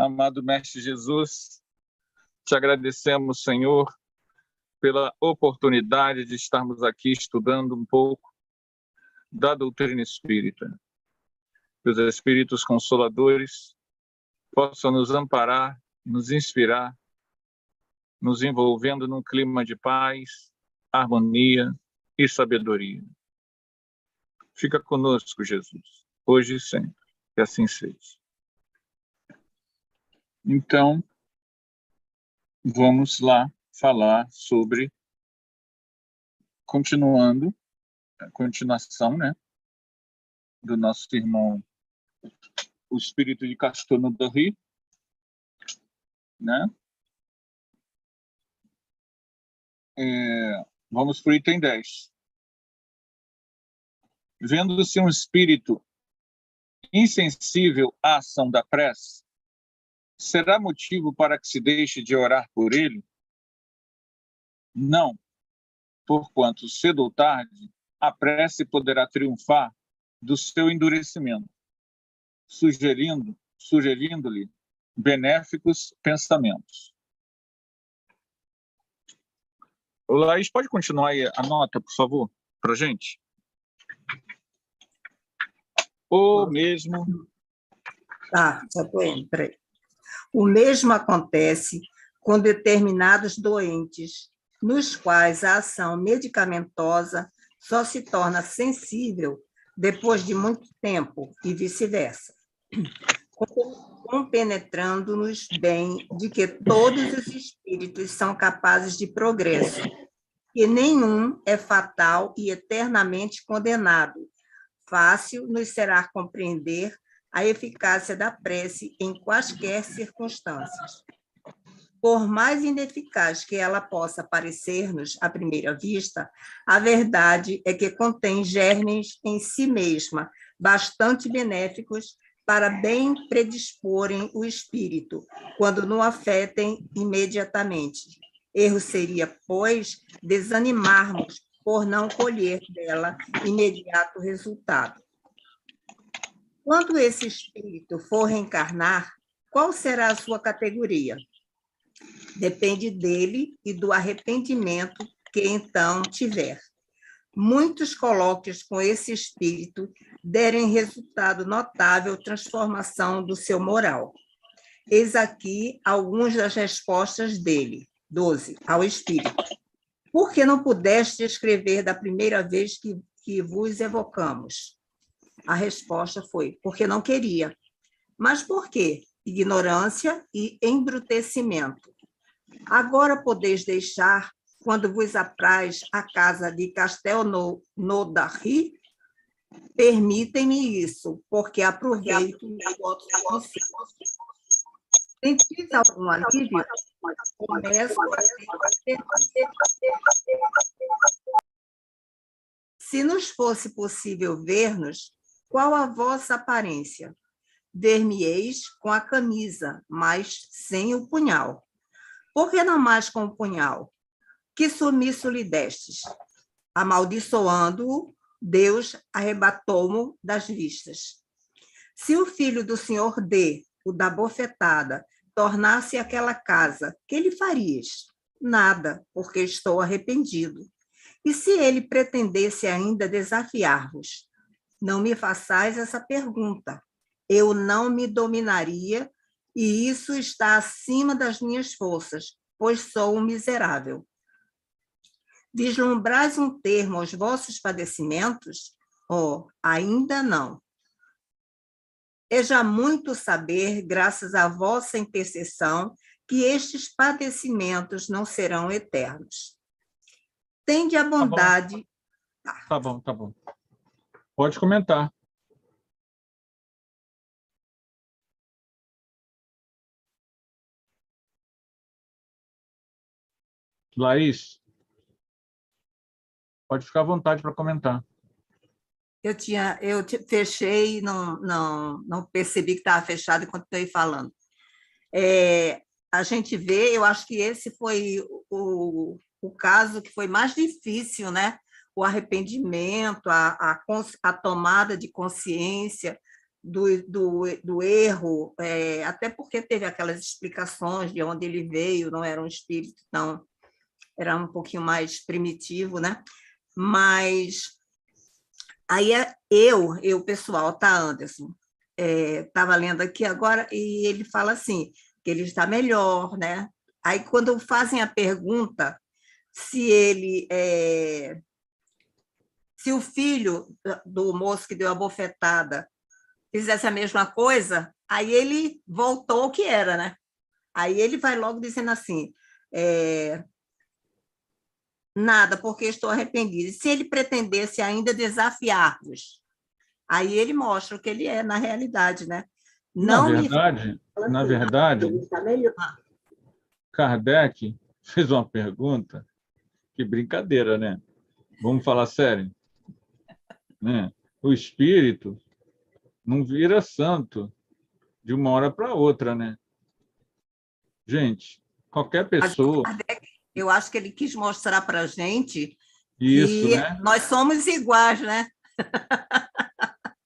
Amado Mestre Jesus, te agradecemos, Senhor, pela oportunidade de estarmos aqui estudando um pouco da doutrina espírita. Que os Espíritos Consoladores possam nos amparar, nos inspirar, nos envolvendo num clima de paz, harmonia e sabedoria. Fica conosco, Jesus, hoje e sempre, que assim seja. Então, vamos lá falar sobre, continuando, a continuação, né, do nosso irmão, o Espírito de Castor no Dorri, né? Vamos para o item 10. Vendo-se um espírito insensível à ação da prece, será motivo para que se deixe de orar por ele? Não, porquanto cedo ou tarde a prece poderá triunfar do seu endurecimento, sugerindo-lhe benéficos pensamentos. Laís, pode continuar aí a nota, por favor, para a gente? O mesmo... Tá, já estou indo, peraí. O mesmo acontece com determinados doentes, nos quais a ação medicamentosa só se torna sensível depois de muito tempo e vice-versa, compenetrando-nos bem de que todos os espíritos são capazes de progresso, que nenhum é fatal e eternamente condenado. Fácil nos será compreender a eficácia da prece em quaisquer circunstâncias. Por mais ineficaz que ela possa parecer-nos à primeira vista, a verdade é que contém germes em si mesma, bastante benéficos para bem predisporem o espírito, quando não afetem imediatamente. Erro seria, pois, desanimarmos por não colher dela imediato resultado. Quando esse espírito for reencarnar, qual será a sua categoria? Depende dele e do arrependimento que então tiver. Muitos colóquios com esse espírito derem resultado notável transformação do seu moral. Eis aqui algumas das respostas dele. 12. Ao espírito. Por que não pudeste escrever da primeira vez que vos evocamos? A resposta foi, porque não queria. Mas por quê? Ignorância e embrutecimento. Agora podeis deixar, quando vos apraz, a casa de Castel no Darri? Permitem-me isso, porque aproveito o voto consigo. Sentis algum alívio? Começo a ser. Se nos fosse possível ver-nos, qual a vossa aparência? Ver-me-eis com a camisa, mas sem o punhal. Por que não mais com o punhal? Que sumiço lhe destes? Amaldiçoando-o, Deus arrebatou-mo das vistas. Se o filho do senhor D, o da bofetada, tornasse aquela casa, que lhe farias? Nada, porque estou arrependido. E se ele pretendesse ainda desafiar-vos? Não me façais essa pergunta. Eu não me dominaria, e isso está acima das minhas forças, pois sou um miserável. Vislumbrais um termo aos vossos padecimentos? Oh, ainda não. É já muito saber, graças à vossa intercessão, que estes padecimentos não serão eternos. Tende a bondade... Tá bom. Pode comentar. Laís, pode ficar à vontade para comentar. Eu fechei e não percebi que estava fechado enquanto estou falando. A gente vê, eu acho que esse foi o caso que foi mais difícil, né? O arrependimento, a tomada de consciência, do erro, até porque teve aquelas explicações de onde ele veio, não era um espírito, então era um pouquinho mais primitivo, né? Mas aí pessoal, tá, Anderson? Estava lendo aqui agora e ele fala assim, que ele está melhor, né? Aí, quando fazem a pergunta se ele se o filho do moço que deu a bofetada fizesse a mesma coisa, aí ele voltou ao que era, né? Aí ele vai logo dizendo assim, nada, porque estou arrependido. E se ele pretendesse ainda desafiar-vos, aí ele mostra o que ele é na realidade, né? Na Não me verdade, na assim, verdade, ele está melhor. Kardec fez uma pergunta, que brincadeira, né? Vamos falar sério, né? O espírito não vira santo de uma hora para outra, né? Gente, qualquer Mas o pessoa, Kardec, eu acho que ele quis mostrar para a gente isso, que né? nós somos iguais, né?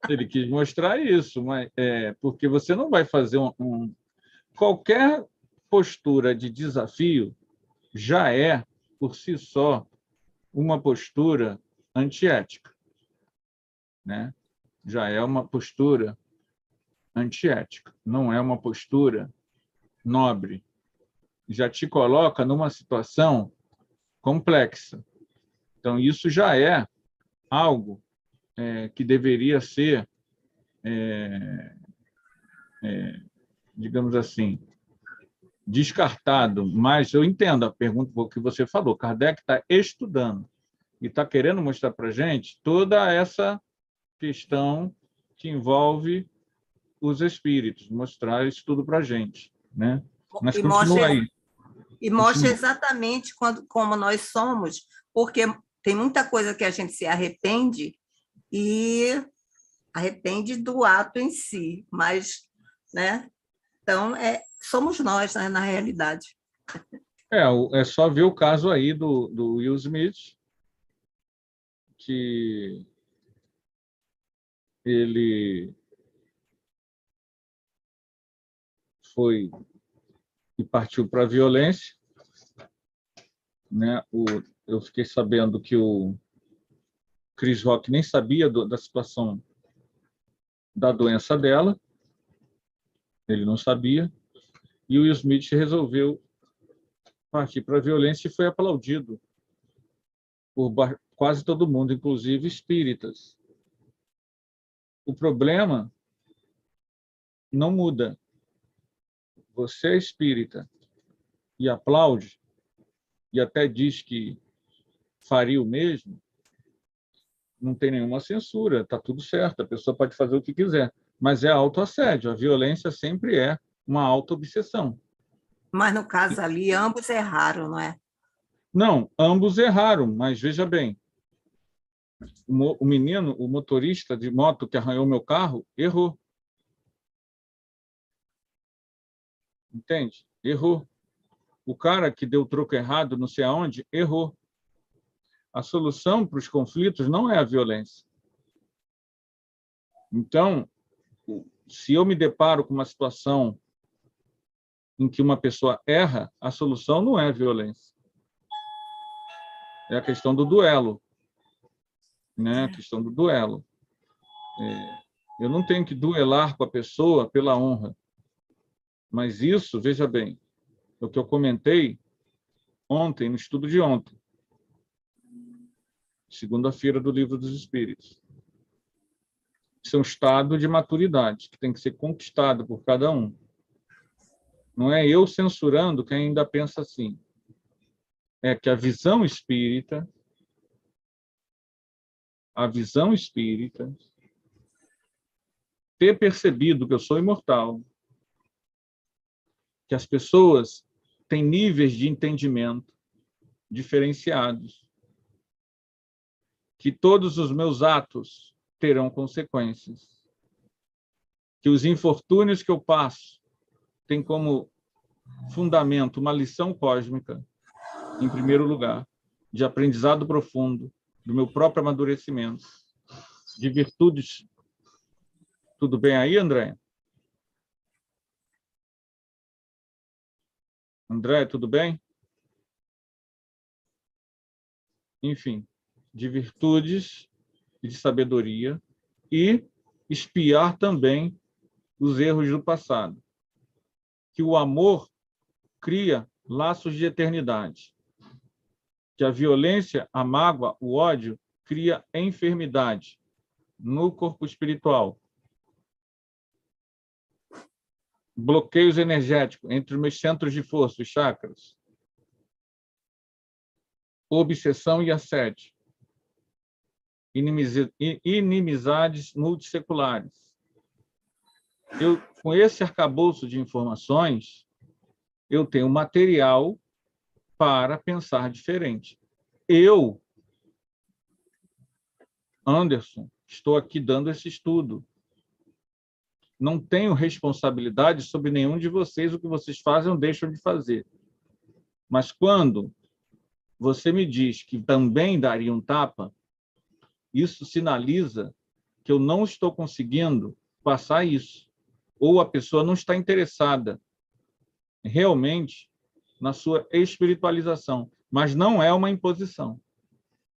Ele quis mostrar isso, mas porque você não vai fazer qualquer postura de desafio já é por si só uma postura antiética, né? Já é uma postura antiética, não é uma postura nobre. Já te coloca numa situação complexa. Então, isso já é algo que deveria ser, digamos assim, descartado. Mas eu entendo a pergunta que você falou. Kardec está estudando e está querendo mostrar para a gente toda essa questão que envolve os espíritos, mostrar isso tudo para a gente, né? Mas E continua mostra, aí. e mostra Continua. exatamente como nós somos, porque tem muita coisa que a gente se arrepende e arrepende do ato em si, mas, né? Então, somos nós, né, na realidade. É só ver o caso aí do Will Smith, que ele foi e partiu para a violência, né? Eu fiquei sabendo que o Chris Rock nem sabia da situação da doença dela, ele não sabia, e o Will Smith resolveu partir para a violência e foi aplaudido por quase todo mundo, inclusive espíritas. O problema não muda. Você é espírita e aplaude, e até diz que faria o mesmo, não tem nenhuma censura, está tudo certo, a pessoa pode fazer o que quiser. Mas é autoassédio, a violência sempre é uma auto-obsessão. Mas, no caso ali, ambos erraram, não é? Não, ambos erraram, mas veja bem, o menino, o motorista de moto que arranhou meu carro, errou. Entende? Errou. O cara que deu o troco errado, não sei aonde, errou. A solução para os conflitos não é a violência. Então, se eu me deparo com uma situação em que uma pessoa erra, a solução não é a violência. É a questão do duelo, né? A questão do duelo. Eu não tenho que duelar com a pessoa pela honra. Mas isso, veja bem, é o que eu comentei ontem, no estudo de ontem, segunda-feira do Livro dos Espíritos. Isso é um estado de maturidade que tem que ser conquistado por cada um. Não é eu censurando quem ainda pensa assim. É que a visão espírita, ter percebido que eu sou imortal, que as pessoas têm níveis de entendimento diferenciados, que todos os meus atos terão consequências, que os infortúnios que eu passo têm como fundamento uma lição cósmica, em primeiro lugar, de aprendizado profundo, do meu próprio amadurecimento, de virtudes Tudo bem aí, André? André, tudo bem? Enfim, de virtudes e de sabedoria e espiar também os erros do passado. Que o amor cria laços de eternidade. Que a violência, a mágoa, o ódio cria enfermidade no corpo espiritual. Bloqueios energéticos entre os meus centros de força, os chakras. Obsessão e assédio. Inimizades multisseculares. Com esse arcabouço de informações, eu tenho material para pensar diferente. Eu, Anderson, estou aqui dando esse estudo. Não tenho responsabilidade sobre nenhum de vocês, o que vocês fazem ou deixam de fazer. Mas quando você me diz que também daria um tapa, isso sinaliza que eu não estou conseguindo passar isso. Ou a pessoa não está interessada realmente na sua espiritualização. Mas não é uma imposição.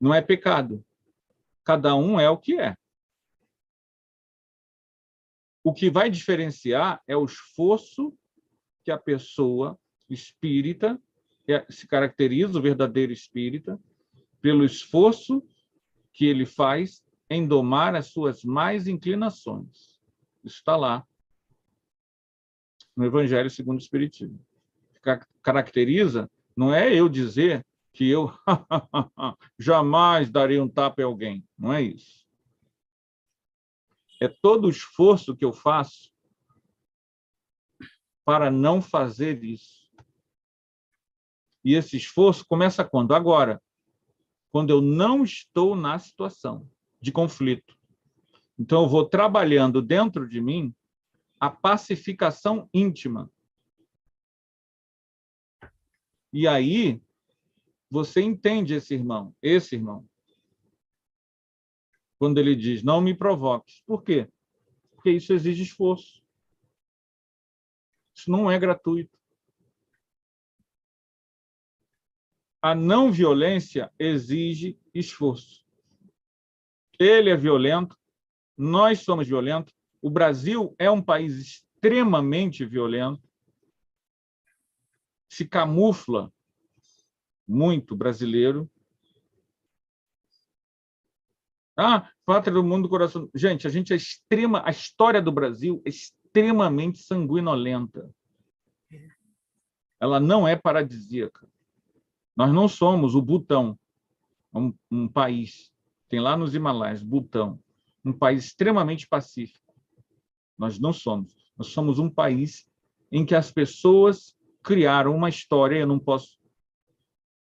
Não é pecado. Cada um é o que é. O que vai diferenciar é o esforço que a pessoa espírita se caracteriza, o verdadeiro espírita, pelo esforço que ele faz em domar as suas más inclinações. Isso está lá no Evangelho segundo o Espiritismo. Caracteriza, não é eu dizer que eu jamais darei um tapa em alguém. Não é isso. É todo o esforço que eu faço para não fazer isso. E esse esforço começa quando? Agora. Quando eu não estou na situação de conflito. Então, eu vou trabalhando dentro de mim a pacificação íntima. E aí, você entende esse irmão. Quando ele diz, não me provoques. Por quê? Porque isso exige esforço. Isso não é gratuito. A não violência exige esforço. Ele é violento, nós somos violentos, o Brasil é um país extremamente violento, se camufla muito brasileiro. Pátria do mundo, coração. Gente, a história do Brasil é extremamente sanguinolenta. Ela não é paradisíaca. Nós não somos o Butão, um país, tem lá nos Himalaias, Butão, um país extremamente pacífico. Nós não somos. Nós somos um país em que as pessoas criaram uma história, eu não posso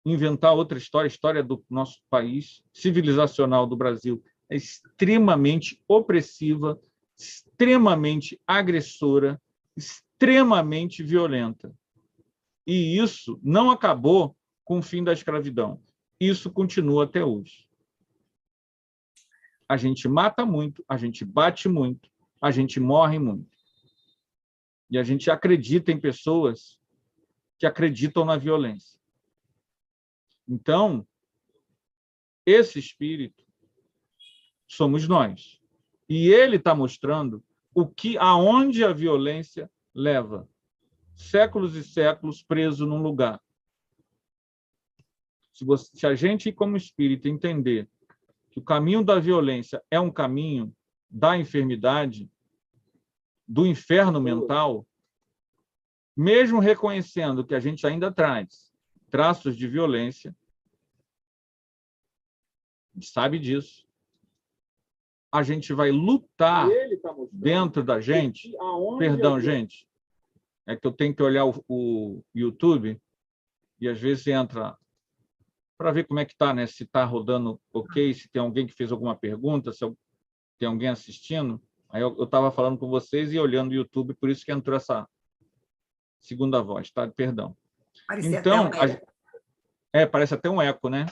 inventar outra história, a história do nosso país, civilizacional do Brasil, é extremamente opressiva, extremamente agressora, extremamente violenta. E isso não acabou com o fim da escravidão. Isso continua até hoje. A gente mata muito, a gente bate muito, a gente morre muito. E a gente acredita em pessoas que acreditam na violência. Então, esse espírito somos nós. E ele está mostrando aonde a violência leva. Séculos e séculos preso num lugar. Se a gente, como espírito, entender que o caminho da violência é um caminho da enfermidade, do inferno mental, mesmo reconhecendo que a gente ainda traz traços de violência, a gente sabe disso, a gente vai lutar dentro da gente. Perdão, gente, é que eu tenho que olhar o YouTube e às vezes entra para ver como é que está, né? Se está rodando ok, se tem alguém que fez alguma pergunta, se tem alguém assistindo. Aí eu estava falando com vocês e olhando o YouTube, por isso que entrou essa segunda voz, tá? Perdão. Parecia então, parece até um eco, né?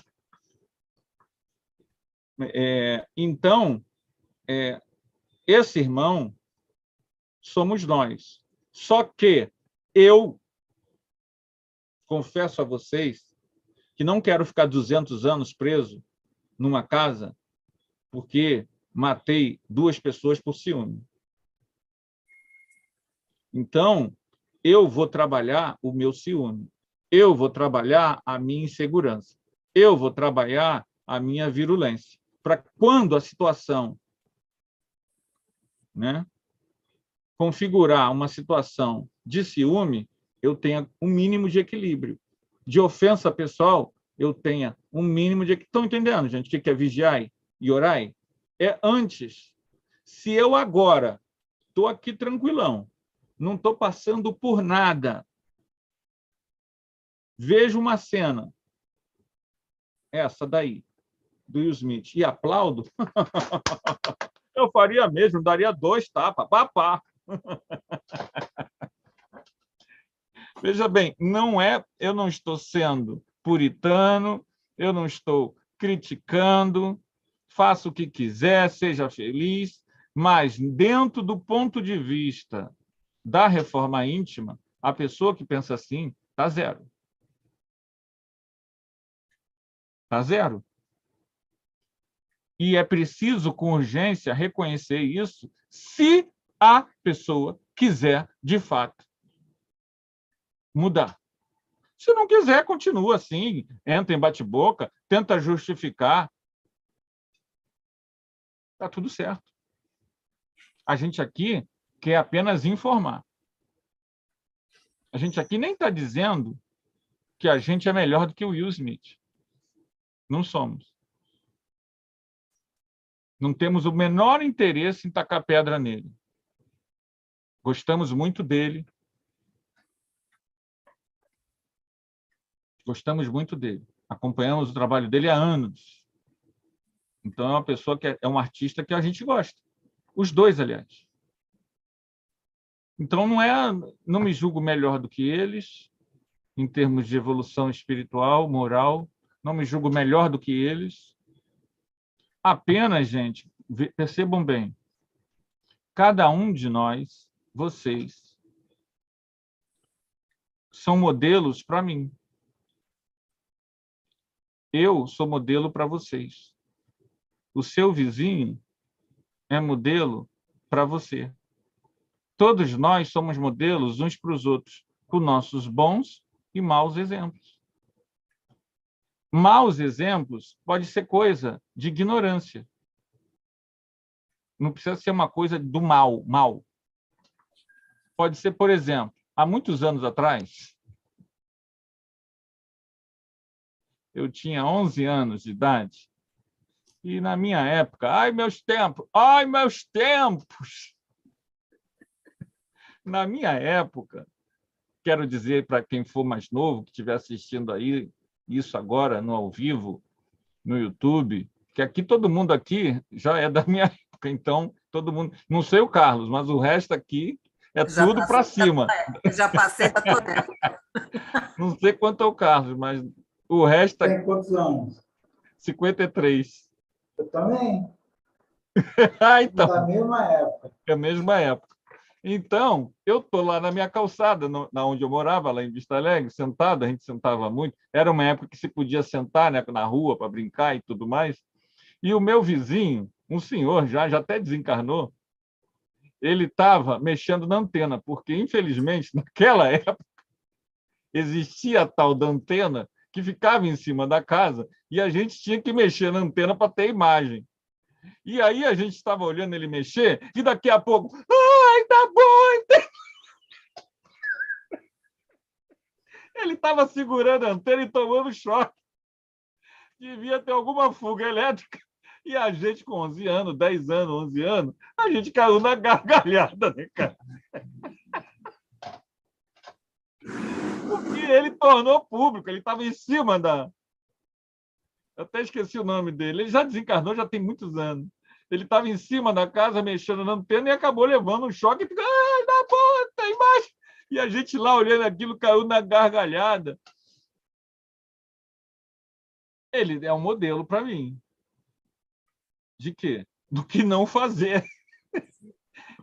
Então, esse irmão, somos nós. Só que eu confesso a vocês que não quero ficar 200 anos preso numa casa porque matei 2 pessoas por ciúme. Então, eu vou trabalhar o meu ciúme. Eu vou trabalhar a minha insegurança. Eu vou trabalhar a minha virulência. Para quando a situação, né, configurar uma situação de ciúme, eu tenha um mínimo de equilíbrio. De ofensa pessoal, eu tenha um mínimo de equilíbrio. Estão entendendo, gente, o que é vigiar e orar? É antes. Se eu agora estou aqui tranquilão, não estou passando por nada, vejo uma cena, essa daí, do Will Smith, e aplaudo, eu faria mesmo, daria 2 tapas, papá. Veja bem, eu não estou sendo puritano, eu não estou criticando, faça o que quiser, seja feliz, mas dentro do ponto de vista da reforma íntima, a pessoa que pensa assim está zero. Está zero. E é preciso, com urgência, reconhecer isso se a pessoa quiser, de fato, mudar. Se não quiser, continua assim, entra em bate-boca, tenta justificar. Está tudo certo. A gente aqui quer apenas informar. A gente aqui nem está dizendo que a gente é melhor do que o Will Smith. Não somos. Não temos o menor interesse em tacar pedra nele. Gostamos muito dele. Gostamos muito dele. Acompanhamos o trabalho dele há anos. Então, é uma pessoa que é um artista que a gente gosta. Os dois, aliás. Então, não me julgo melhor do que eles, em termos de evolução espiritual, moral. Não me julgo melhor do que eles. Apenas, gente, percebam bem, cada um de nós, vocês, são modelos para mim. Eu sou modelo para vocês. O seu vizinho é modelo para você. Todos nós somos modelos uns para os outros, com nossos bons e maus exemplos. Maus exemplos pode ser coisa de ignorância. Não precisa ser uma coisa do mal. Pode ser, por exemplo, há muitos anos atrás, eu tinha 11 anos de idade, e na minha época, ai, meus tempos! Na minha época, quero dizer para quem for mais novo, que estiver assistindo aí isso agora no ao vivo, no YouTube, que aqui todo mundo aqui já é da minha época, então todo mundo, não sei o Carlos, mas o resto aqui é tudo para cima. Já passei da tua época. Não sei quanto é o Carlos, mas o resto... Tem quantos anos? 53. Eu também. Então, Da mesma época. é a mesma época. Então, eu estou lá na minha calçada, na onde eu morava, lá em Vista Alegre, sentado, a gente sentava muito. Era uma época que se podia sentar, né, na rua para brincar e tudo mais. E o meu vizinho, um senhor, já até desencarnou, ele estava mexendo na antena, porque, infelizmente, naquela época, existia a tal da antena que ficava em cima da casa e a gente tinha que mexer na antena para ter imagem. E aí a gente estava olhando ele mexer e daqui a pouco... Ai, tá bom! Ele estava segurando a antena e tomando choque. Devia ter alguma fuga elétrica. E a gente, com 11 anos, 10 anos, 11 anos, a gente caiu na gargalhada, né, cara? Porque ele tornou público, ele estava em cima da... Eu até esqueci o nome dele. Ele já desencarnou, já tem muitos anos. Ele estava em cima da casa, mexendo na antena, e acabou levando um choque e ficou... Ai, da ponta, embaixo! E a gente lá, olhando aquilo, caiu na gargalhada. Ele é um modelo para mim. De quê? Do que não fazer.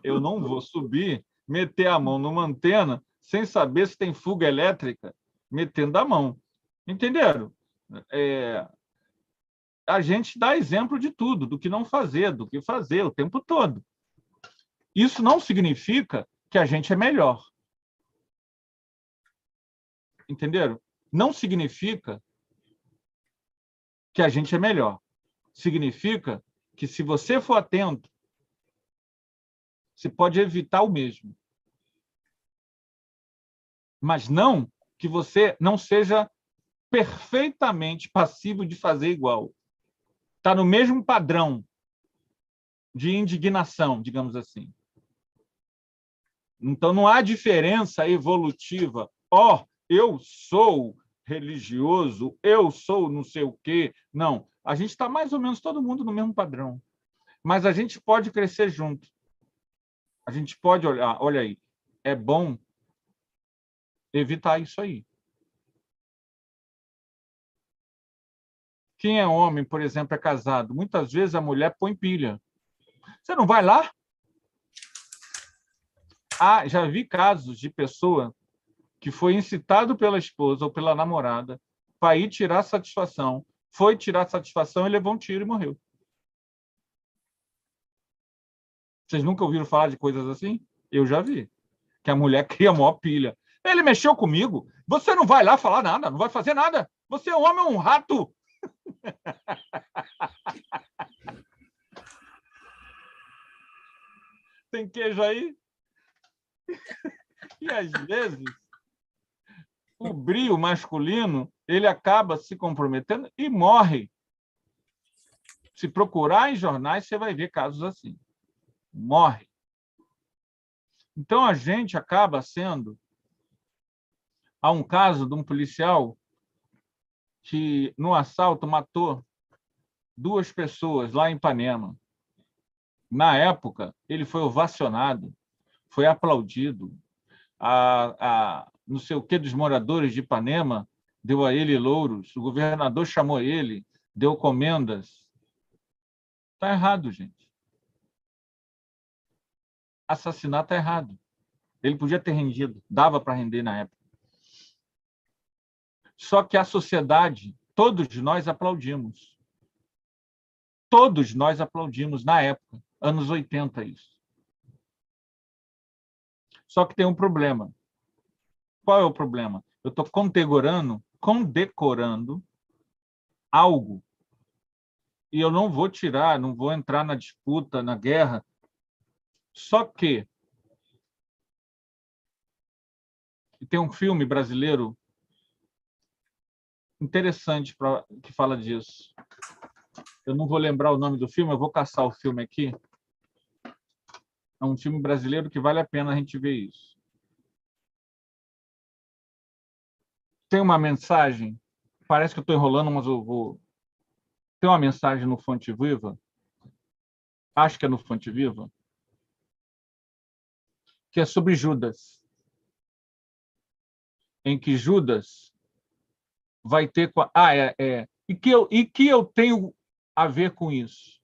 Eu não vou subir meter a mão numa antena sem saber se tem fuga elétrica, metendo a mão. Entenderam? A gente dá exemplo de tudo, do que não fazer, do que fazer o tempo todo. Isso não significa que a gente é melhor. Entenderam? Não significa que a gente é melhor. Significa que, se você for atento, você pode evitar o mesmo. Mas não que você não seja perfeitamente passivo de fazer igual. Está no mesmo padrão de indignação, digamos assim. Então, não há diferença evolutiva. Eu sou religioso, eu sou não sei o quê. Não, a gente está mais ou menos todo mundo no mesmo padrão. Mas a gente pode crescer junto. A gente pode olhar, olha aí, é bom evitar isso aí. Quem é homem, por exemplo, é casado. Muitas vezes a mulher põe pilha. Você não vai lá? Já vi casos de pessoa que foi incitado pela esposa ou pela namorada para ir tirar satisfação. Foi tirar satisfação e levou um tiro e morreu. Vocês nunca ouviram falar de coisas assim? Eu já vi. Que a mulher cria a maior pilha. Ele mexeu comigo. Você não vai lá falar nada, não vai fazer nada. Você é um homem ou um rato? Tem queijo aí? E, às vezes, o brio masculino ele acaba se comprometendo e morre. Se procurar em jornais, você vai ver casos assim. Morre. Então, a gente acaba sendo... Há um caso de um policial que, no assalto, matou 2 pessoas lá em Ipanema. Na época, ele foi ovacionado, foi aplaudido. Não sei o que dos moradores de Ipanema deu a ele louros. O governador chamou ele, deu comendas. Está errado, gente. Assassinato é errado. Ele podia ter rendido, dava para render na época. Só que a sociedade, todos nós aplaudimos. Todos nós aplaudimos na época, anos 80, isso. Só que tem um problema. Qual é o problema? Eu estou condecorando algo e eu não vou tirar, não vou entrar na disputa, na guerra. Só que tem um filme brasileiro interessante que fala disso. Eu não vou lembrar o nome do filme, eu vou caçar o filme aqui. É um filme brasileiro que vale a pena a gente ver isso. Tem uma mensagem, parece que eu estou enrolando, mas eu vou... Tem uma mensagem no Fonte Viva, acho que é no Fonte Viva, que é sobre Judas, em que Judas vai ter... E que eu tenho a ver com isso?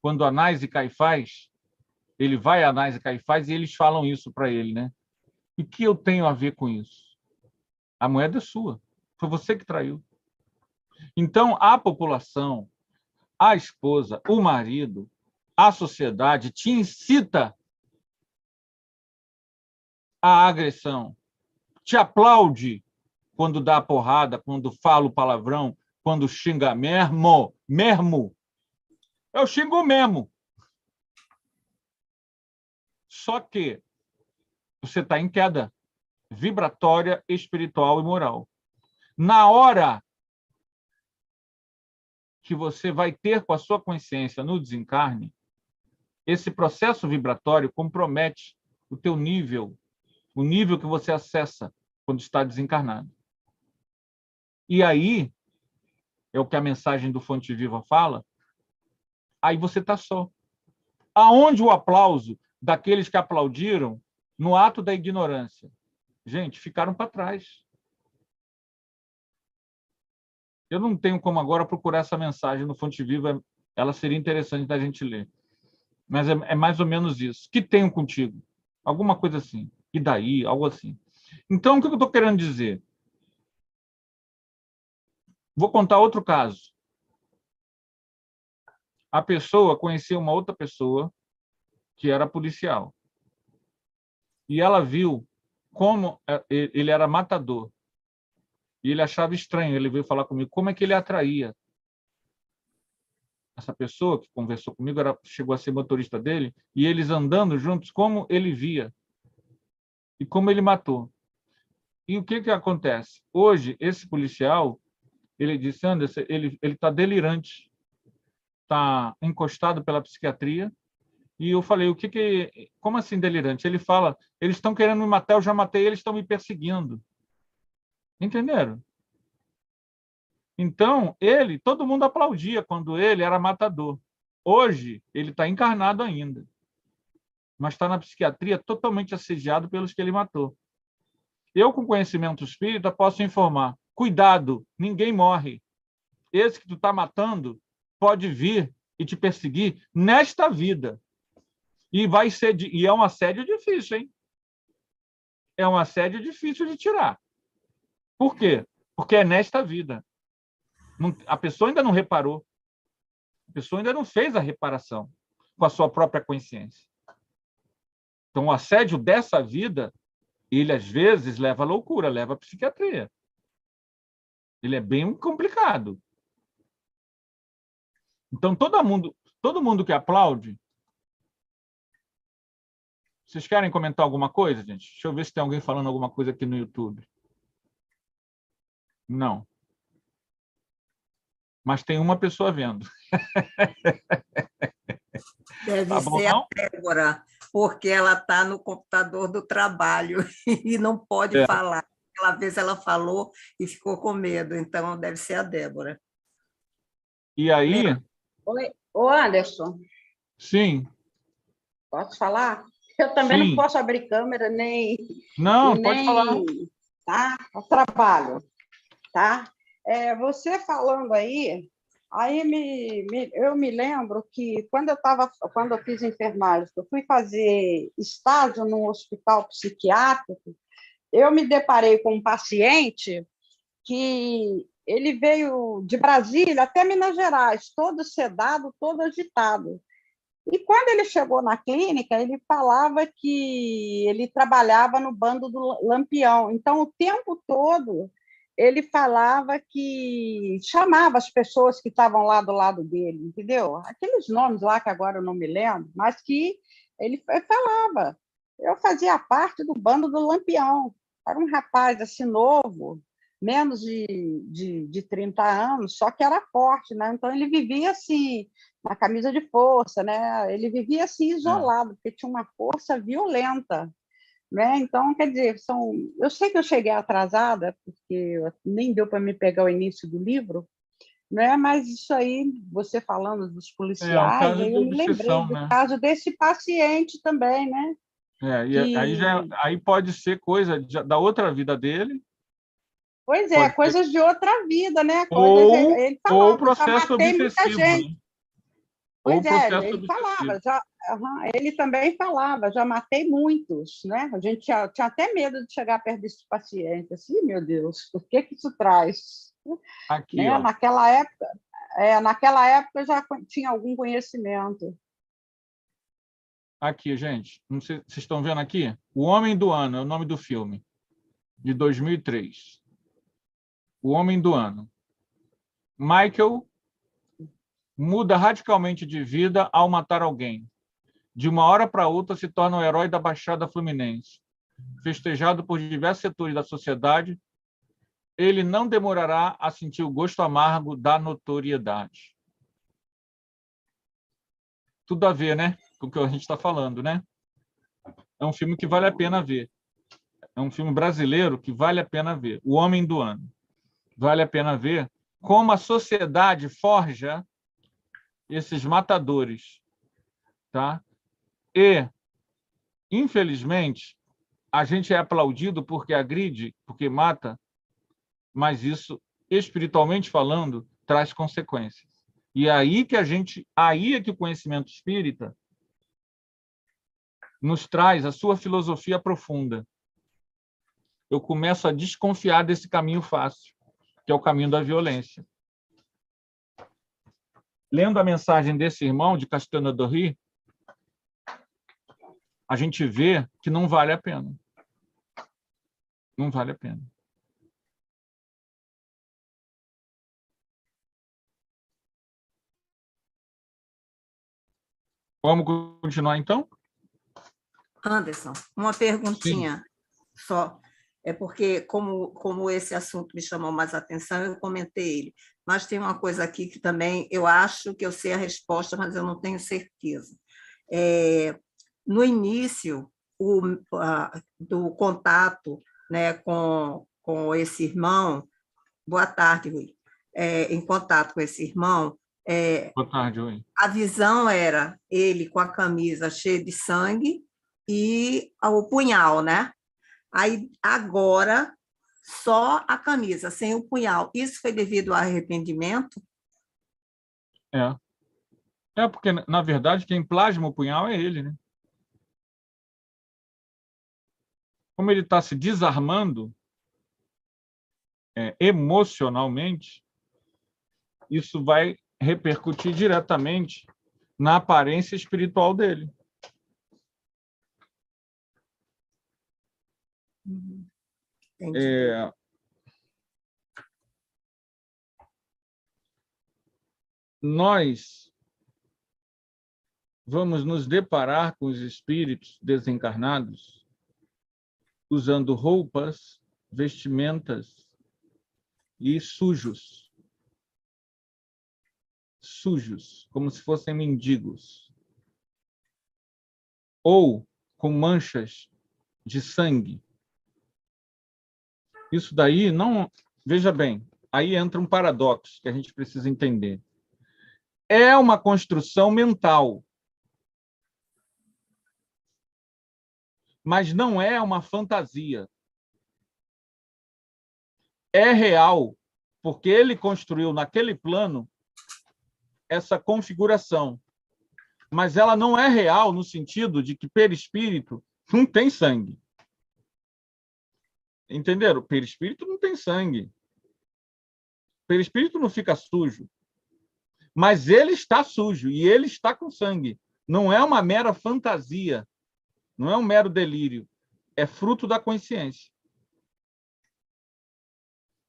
Quando Anás e Caifás, ele vai a Anás e Caifás e eles falam isso para ele, né? E que eu tenho a ver com isso? A moeda é sua, foi você que traiu. Então, a população, a esposa, o marido, a sociedade te incita à agressão, te aplaude quando dá porrada, quando fala o palavrão, quando xinga mesmo. Eu xingo mesmo. Só que você está em queda vibratória, espiritual e moral. Na hora que você vai ter com a sua consciência no desencarne, esse processo vibratório compromete o teu nível, o nível que você acessa quando está desencarnado. E aí, é o que a mensagem do Fonte Viva fala, aí você está só. Aonde o aplauso daqueles que aplaudiram no ato da ignorância? Gente, ficaram para trás. Eu não tenho como agora procurar essa mensagem no Fonte Viva, ela seria interessante da gente ler. Mas é mais ou menos isso. Que tenho contigo? alguma coisa assim. E daí, algo assim. Então, o que eu estou querendo dizer? Vou contar outro caso. A pessoa conhecia uma outra pessoa que era policial. E ela viu como ele era matador. E ele achava estranho. Ele veio falar comigo como é que ele atraía. Essa pessoa que conversou comigo chegou a ser motorista dele, e eles andando juntos, como ele via e como ele matou. E o que acontece? Hoje, esse policial, ele disse, Anderson, ele está delirante, está encostado pela psiquiatria. E eu falei, como assim delirante? Ele fala, eles estão querendo me matar, eu já matei, eles estão me perseguindo. Entenderam? Então, todo mundo aplaudia quando ele era matador. Hoje, ele está encarnado ainda, mas está na psiquiatria totalmente assediado pelos que ele matou. Eu, com conhecimento espírita, posso informar, cuidado, ninguém morre. Esse que tu está matando pode vir e te perseguir nesta vida. E é um assédio difícil, hein? É um assédio difícil de tirar. Por quê? Porque é nesta vida. A pessoa ainda não reparou. A pessoa ainda não fez a reparação com a sua própria consciência. Então, o assédio dessa vida, ele, às vezes, leva à loucura, leva à psiquiatria. Ele é bem complicado. Então, todo mundo que aplaude... Vocês querem comentar alguma coisa, gente? Deixa eu ver se tem alguém falando alguma coisa aqui no YouTube. Não. Mas tem uma pessoa vendo. Deve Tá bom, ser não? a Débora, porque ela está no computador do trabalho e não pode falar. Aquela vez ela falou e ficou com medo, então deve ser a Débora. E aí... Oi, ô Anderson, Sim. posso falar? Eu também Sim. não posso abrir câmera, nem... Não, pode falar. Tá? Eu trabalho, tá? Você falando aí eu me lembro que quando eu fiz enfermagem, eu fui fazer estágio num hospital psiquiátrico, eu me deparei com um paciente que ele veio de Brasília até Minas Gerais, todo sedado, todo agitado. E quando ele chegou na clínica, ele falava que ele trabalhava no bando do Lampião. Então, o tempo todo, ele falava que chamava as pessoas que estavam lá do lado dele, entendeu? Aqueles nomes lá que agora eu não me lembro, mas que ele falava. Eu fazia parte do bando do Lampião. Era um rapaz assim novo, menos de 30 anos, só que era forte, né? Então, ele vivia assim, na camisa de força, né? Ele vivia assim isolado, porque tinha uma força violenta, né? Então, quer dizer, eu sei que eu cheguei atrasada, porque nem deu para me pegar o início do livro, né? Mas isso aí, você falando dos Um policiais, caso aí de eu me lembrei obsessão, do né? caso desse paciente também, né? Aí pode ser coisa da outra vida dele. Pois Pode ser. coisas de outra vida, né? Ele ou falava, já processo matei muita obsessivo, gente. né? Pois Ou processo ele obsessivo. falava, ele também falava, já matei muitos, né? A gente tinha até medo de chegar perto desse paciente, assim, meu Deus, o que isso traz? Aqui, Né? ó. Naquela época eu já tinha algum conhecimento. Aqui, gente. Não sei, vocês estão vendo aqui? O Homem do Ano é o nome do filme, de 2003. O Homem do Ano. Michael muda radicalmente de vida ao matar alguém. De uma hora para outra, se torna o herói da Baixada Fluminense. Festejado por diversos setores da sociedade, ele não demorará a sentir o gosto amargo da notoriedade. Tudo a ver, né? Com o que a gente está falando, né? É um filme que vale a pena ver. É um filme brasileiro que vale a pena ver. O Homem do Ano. Vale a pena ver como a sociedade forja esses matadores, tá? E, infelizmente, a gente é aplaudido porque agride, porque mata, mas isso, espiritualmente falando, traz consequências. E aí é que o conhecimento espírita nos traz a sua filosofia profunda. Eu começo a desconfiar desse caminho fácil, que é o caminho da violência. Lendo a mensagem desse irmão de Castanha do Rio, a gente vê que não vale a pena. Não vale a pena. Vamos continuar, então? Anderson, uma perguntinha só. É porque, como esse assunto me chamou mais atenção, eu comentei ele. Mas tem uma coisa aqui que também eu acho que eu sei a resposta, mas eu não tenho certeza. No início do contato, né, com esse irmão, boa tarde, Rui, em contato com esse irmão, Boa tarde, Rui. a visão era ele com a camisa cheia de sangue e o punhal, né? Aí, agora, só a camisa, sem o punhal. Isso foi devido ao arrependimento? Porque, na verdade, quem plasma o punhal é ele, né? Como ele está se desarmando emocionalmente, isso vai repercutir diretamente na aparência espiritual dele. Entendi. Nós vamos nos deparar com os espíritos desencarnados usando roupas, vestimentas e sujos. Sujos, como se fossem mendigos. Ou com manchas de sangue. Isso daí não... Veja bem, aí entra um paradoxo que a gente precisa entender. É uma construção mental, mas não é uma fantasia. É real, porque ele construiu naquele plano essa configuração. Mas ela não é real no sentido de que perispírito não tem sangue. Entenderam? Perispírito não tem sangue. Perispírito não fica sujo. Mas ele está sujo e ele está com sangue. Não é uma mera fantasia, não é um mero delírio. É fruto da consciência.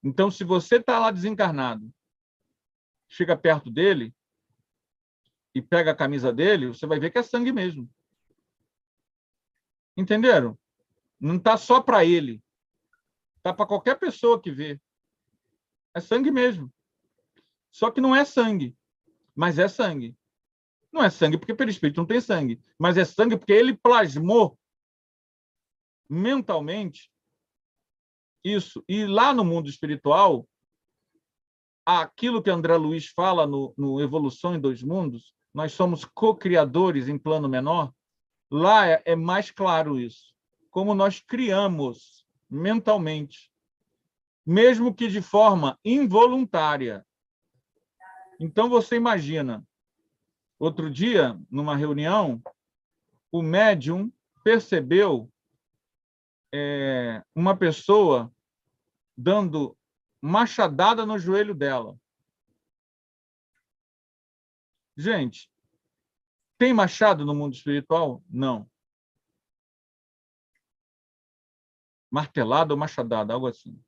Então, se você está lá desencarnado, chega perto dele e pega a camisa dele, você vai ver que é sangue mesmo. Entenderam? Não está só para ele. Está para qualquer pessoa que vê. É sangue mesmo. Só que não é sangue, mas é sangue. Não é sangue porque perispírito não tem sangue, mas é sangue porque ele plasmou mentalmente isso. E lá no mundo espiritual, aquilo que André Luiz fala no Evolução em Dois Mundos, nós somos co-criadores em plano menor, lá é mais claro isso. Como nós criamos mentalmente, mesmo que de forma involuntária. Então, você imagina, outro dia, numa reunião, o médium percebeu uma pessoa dando machadada no joelho dela. Gente, tem machado no mundo espiritual? Não. Martelada ou machadada, algo assim.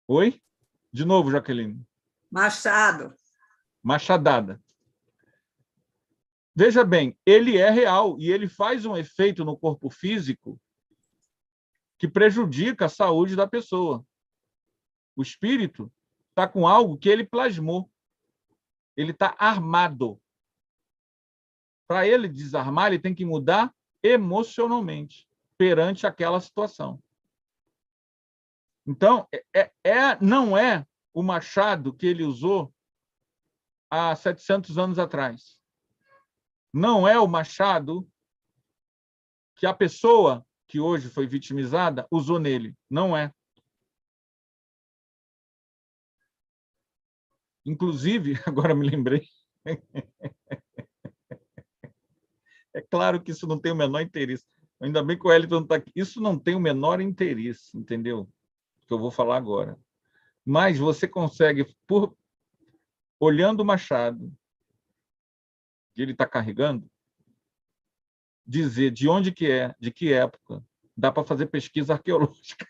Oi? De novo, Jaqueline. Machado. Machadada. Veja bem, ele é real e ele faz um efeito no corpo físico que prejudica a saúde da pessoa. O espírito está com algo que ele plasmou. Ele está armado. Para ele desarmar, ele tem que mudar emocionalmente perante aquela situação. Então, não é o machado que ele usou há 700 anos atrás. Não é o machado que a pessoa que hoje foi vitimizada usou nele. Não é. Inclusive, agora me lembrei, É claro que isso não tem o menor interesse. Ainda bem que o Wellington está aqui. Isso não tem o menor interesse, entendeu? O que eu vou falar agora. Mas você consegue, olhando o machado que ele está carregando, dizer de onde que é, de que época. Dá para fazer pesquisa arqueológica.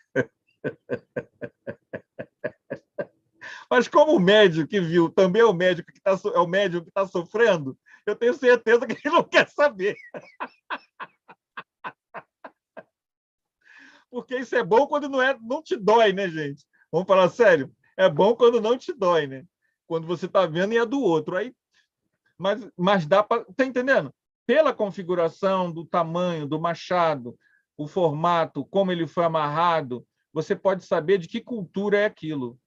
Mas como o médico que viu também é o médico que é o médico que está sofrendo, eu tenho certeza que ele não quer saber. Porque isso é bom quando não te dói, né, gente? Vamos falar sério? É bom quando não te dói, né? Quando você está vendo e é do outro. Aí, mas dá para... Está entendendo? Pela configuração do tamanho do machado, o formato, como ele foi amarrado, você pode saber de que cultura é aquilo.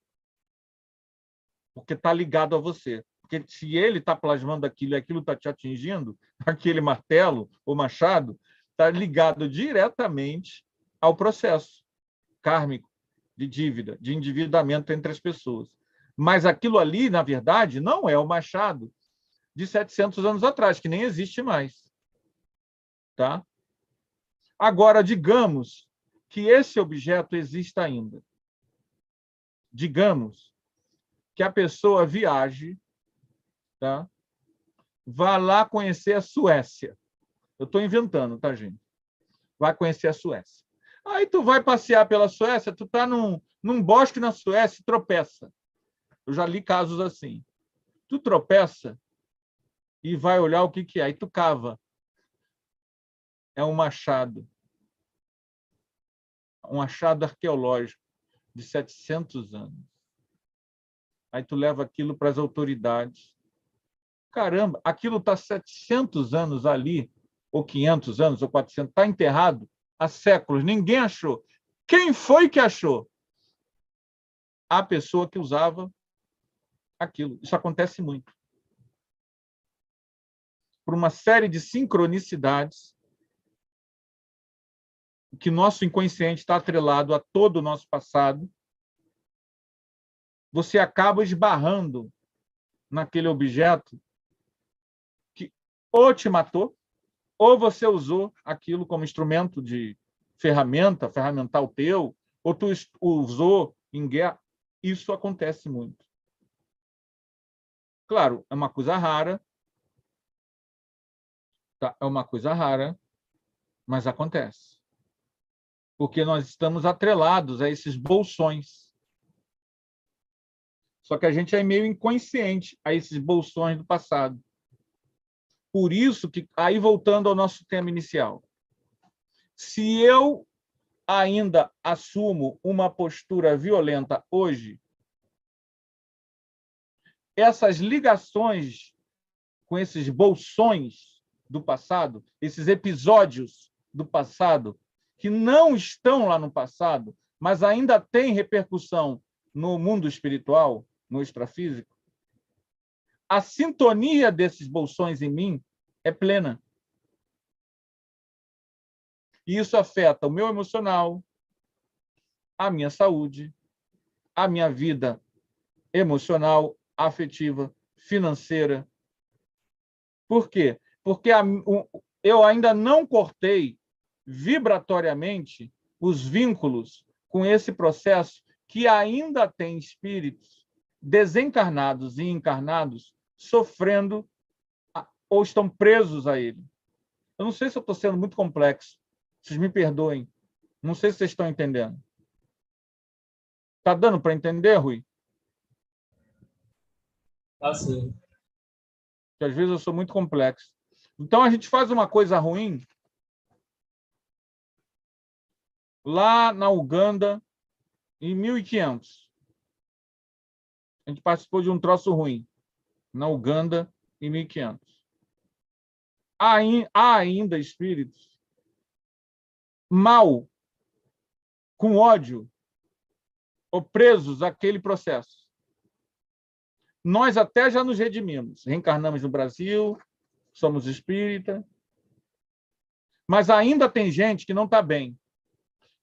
Porque está ligado a você. Porque se ele está plasmando aquilo e aquilo está te atingindo, aquele martelo ou machado está ligado diretamente ao processo kármico de dívida, de endividamento entre as pessoas. Mas aquilo ali, na verdade, não é o machado de 700 anos atrás, que nem existe mais. Tá? Agora, digamos que esse objeto exista ainda. Digamos que a pessoa viaje, tá? Vá lá conhecer a Suécia. Eu estou inventando, tá, gente? Vai conhecer a Suécia. Aí tu vai passear pela Suécia, tu está num bosque na Suécia e tropeça. Eu já li casos assim. Tu tropeça e vai olhar o que é. Aí tu cava. É um machado. Um achado arqueológico de 700 anos. Aí tu leva aquilo para as autoridades. Caramba, aquilo está 700 anos ali, ou 500 anos, ou 400, está enterrado há séculos, ninguém achou. Quem foi que achou? A pessoa que usava aquilo. Isso acontece muito. Por uma série de sincronicidades, que nosso inconsciente está atrelado a todo o nosso passado, você acaba esbarrando naquele objeto que ou te matou, ou você usou aquilo como instrumento de ferramental teu, ou tu usou em guerra. Isso acontece muito. Claro, é uma coisa rara, tá? É uma coisa rara, mas acontece. Porque nós estamos atrelados a esses bolsões. Só que a gente é meio inconsciente a esses bolsões do passado. Por isso que, aí voltando ao nosso tema inicial, se eu ainda assumo uma postura violenta hoje, essas ligações com esses bolsões do passado, esses episódios do passado, que não estão lá no passado, mas ainda têm repercussão no mundo espiritual, no extrafísico, a sintonia desses bolsões em mim é plena. E isso afeta o meu emocional, a minha saúde, a minha vida emocional, afetiva, financeira. Por quê? Porque eu ainda não cortei vibratoriamente os vínculos com esse processo que ainda tem espíritos desencarnados e encarnados sofrendo ou estão presos a ele. Eu não sei se eu estou sendo muito complexo. Vocês me perdoem. Não sei se vocês estão entendendo. Está dando para entender, Rui? Tá sim. Porque às vezes eu sou muito complexo. Então, a gente faz uma coisa ruim lá na Uganda, em 1500. A gente participou de um troço ruim na Uganda, em 1500. Há ainda espíritos mal, com ódio, ou presos àquele processo. Nós até já nos redimimos. Reencarnamos no Brasil, somos espírita, mas ainda tem gente que não está bem.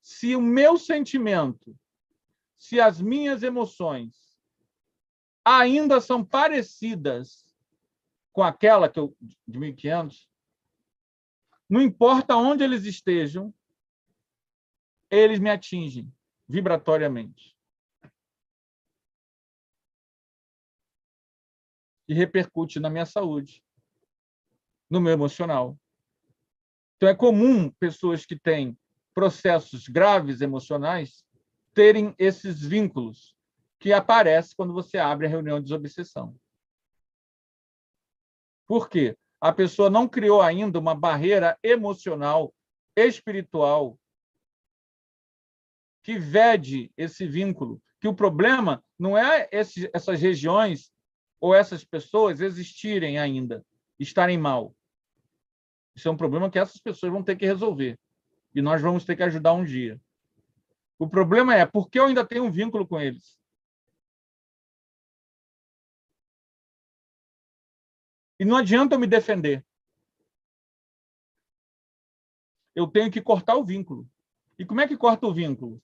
Se o meu sentimento, se as minhas emoções ainda são parecidas com aquela de 1500, Não importa onde eles estejam, eles me atingem vibratoriamente. E repercute na minha saúde, no meu emocional. Então, é comum pessoas que têm processos graves emocionais terem esses vínculos que aparecem quando você abre a reunião de desobsessão. Por quê? A pessoa não criou ainda uma barreira emocional, espiritual, que vede esse vínculo. Que o problema não é essas regiões ou essas pessoas existirem ainda, estarem mal. Isso é um problema que essas pessoas vão ter que resolver. E nós vamos ter que ajudar um dia. O problema é por que eu ainda tenho um vínculo com eles. E não adianta eu me defender. Eu tenho que cortar o vínculo. E como é que corta o vínculo?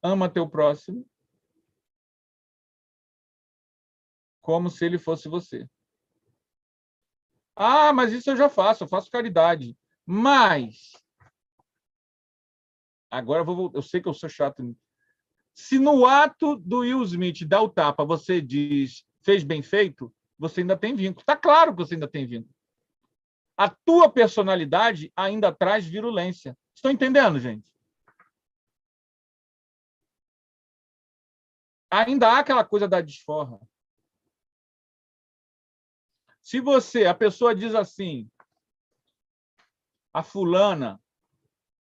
Ama teu próximo como se ele fosse você. Ah, mas isso eu já faço, eu faço caridade. Mas, agora eu sei que eu sou chato. Se no ato do Will Smith dar o tapa, você diz, fez bem feito, você ainda tem vínculo. Está claro que você ainda tem vínculo. A tua personalidade ainda traz virulência. Estão entendendo, gente? Ainda há aquela coisa da desforra. Se a pessoa diz assim, a fulana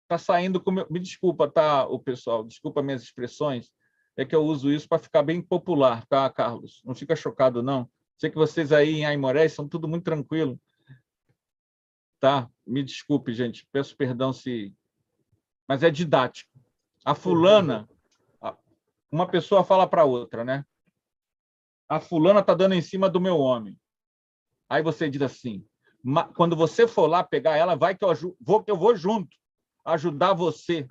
está saindo com... Me desculpa, tá, o pessoal? Desculpa minhas expressões. É que eu uso isso para ficar bem popular, tá, Carlos? Não fica chocado, não. Sei que vocês aí em Aimoré são tudo muito tranquilo. Tá? Me desculpe, gente. Peço perdão se... Mas é didático. A fulana... Uma pessoa fala para outra, né? A fulana está dando em cima do meu homem. Aí você diz assim, quando você for lá pegar ela, vai que eu vou junto, ajudar você.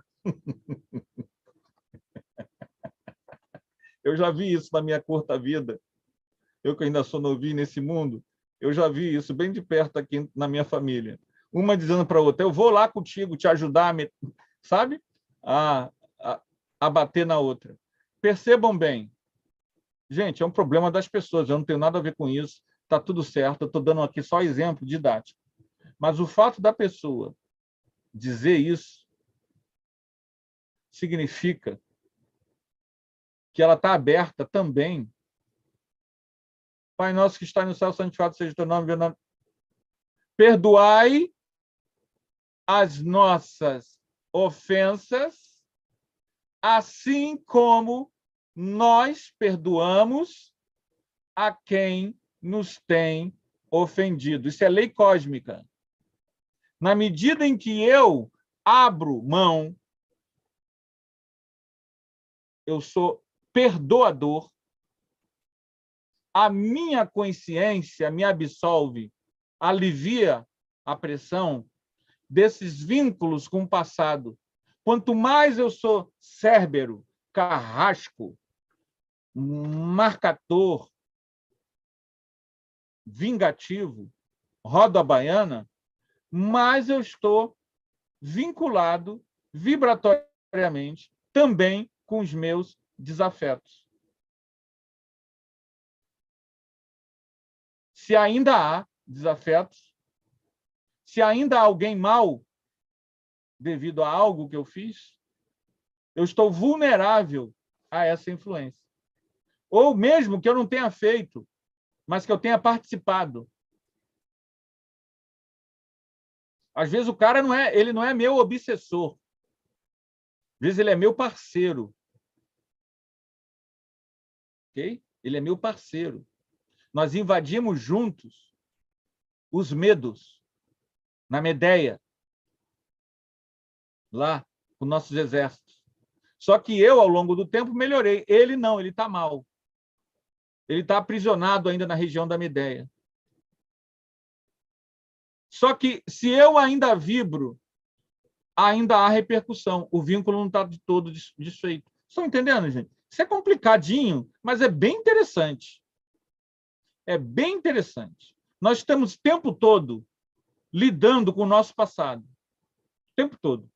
Eu já vi isso na minha curta vida. Eu que ainda sou novinho nesse mundo, eu já vi isso bem de perto aqui na minha família. Uma dizendo para a outra, eu vou lá contigo te ajudar, sabe? A bater na outra. Percebam bem. Gente, é um problema das pessoas, eu não tenho nada a ver com isso. Está tudo certo, eu estou dando aqui só exemplo didático. Mas o fato da pessoa dizer isso significa que ela está aberta também. Pai nosso que está no céu, santificado seja o teu nome. Perdoai as nossas ofensas, assim como nós perdoamos a quem nos tem ofendido. Isso é lei cósmica. Na medida em que eu abro mão, eu sou perdoador, a minha consciência me absolve, alivia a pressão desses vínculos com o passado. Quanto mais eu sou cérbero, carrasco, marcador, vingativo, roda baiana, mais eu estou vinculado vibratoriamente também com os meus desafetos. Se ainda há desafetos, se ainda há alguém mal devido a algo que eu fiz, eu estou vulnerável a essa influência. Ou mesmo que eu não tenha feito, mas que eu tenha participado. Às vezes o cara ele não é meu obsessor. Às vezes ele é meu parceiro. Ok? Ele é meu parceiro. Nós invadimos juntos os medos na Medeia, lá com nossos exércitos. Só que eu, ao longo do tempo, melhorei. Ele não, ele está mal. Ele está aprisionado ainda na região da Medeia. Só que, se eu ainda vibro, ainda há repercussão. O vínculo não está de todo desfeito. Estão entendendo, gente? Isso é complicadinho, mas é bem interessante. É bem interessante. Nós estamos o tempo todo lidando com o nosso passado. O tempo todo.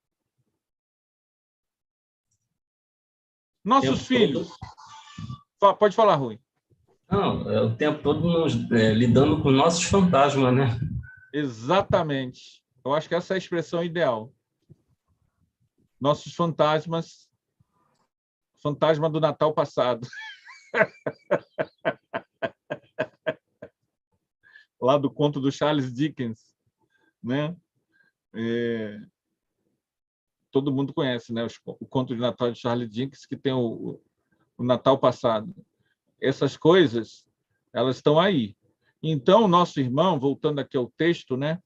Nossos filhos. Pode falar, Rui. Não, é o tempo todo lidando com nossos fantasmas, né? Exatamente. Eu acho que essa é a expressão ideal. Nossos fantasmas. Fantasma do Natal passado. Lá do conto do Charles Dickens, né? Todo mundo conhece, né? O conto de Natal de Charles Dickens, que tem o Natal passado. Essas coisas, elas estão aí. Então, o nosso irmão, voltando aqui ao texto, né?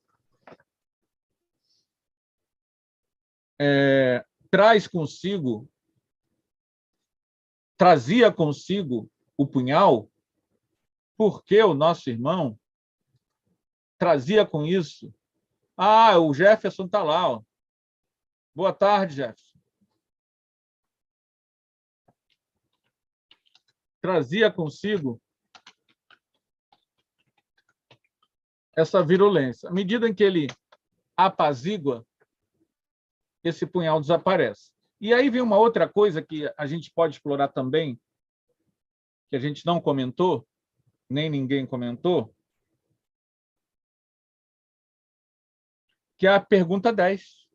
Trazia consigo o punhal, porque o nosso irmão trazia com isso. O Jefferson está lá. Ó. Boa tarde, Jefferson. Trazia consigo essa virulência. À medida em que ele apazigua, esse punhal desaparece. E aí vem uma outra coisa que a gente pode explorar também, que a gente não comentou, nem ninguém comentou, que é a pergunta 10.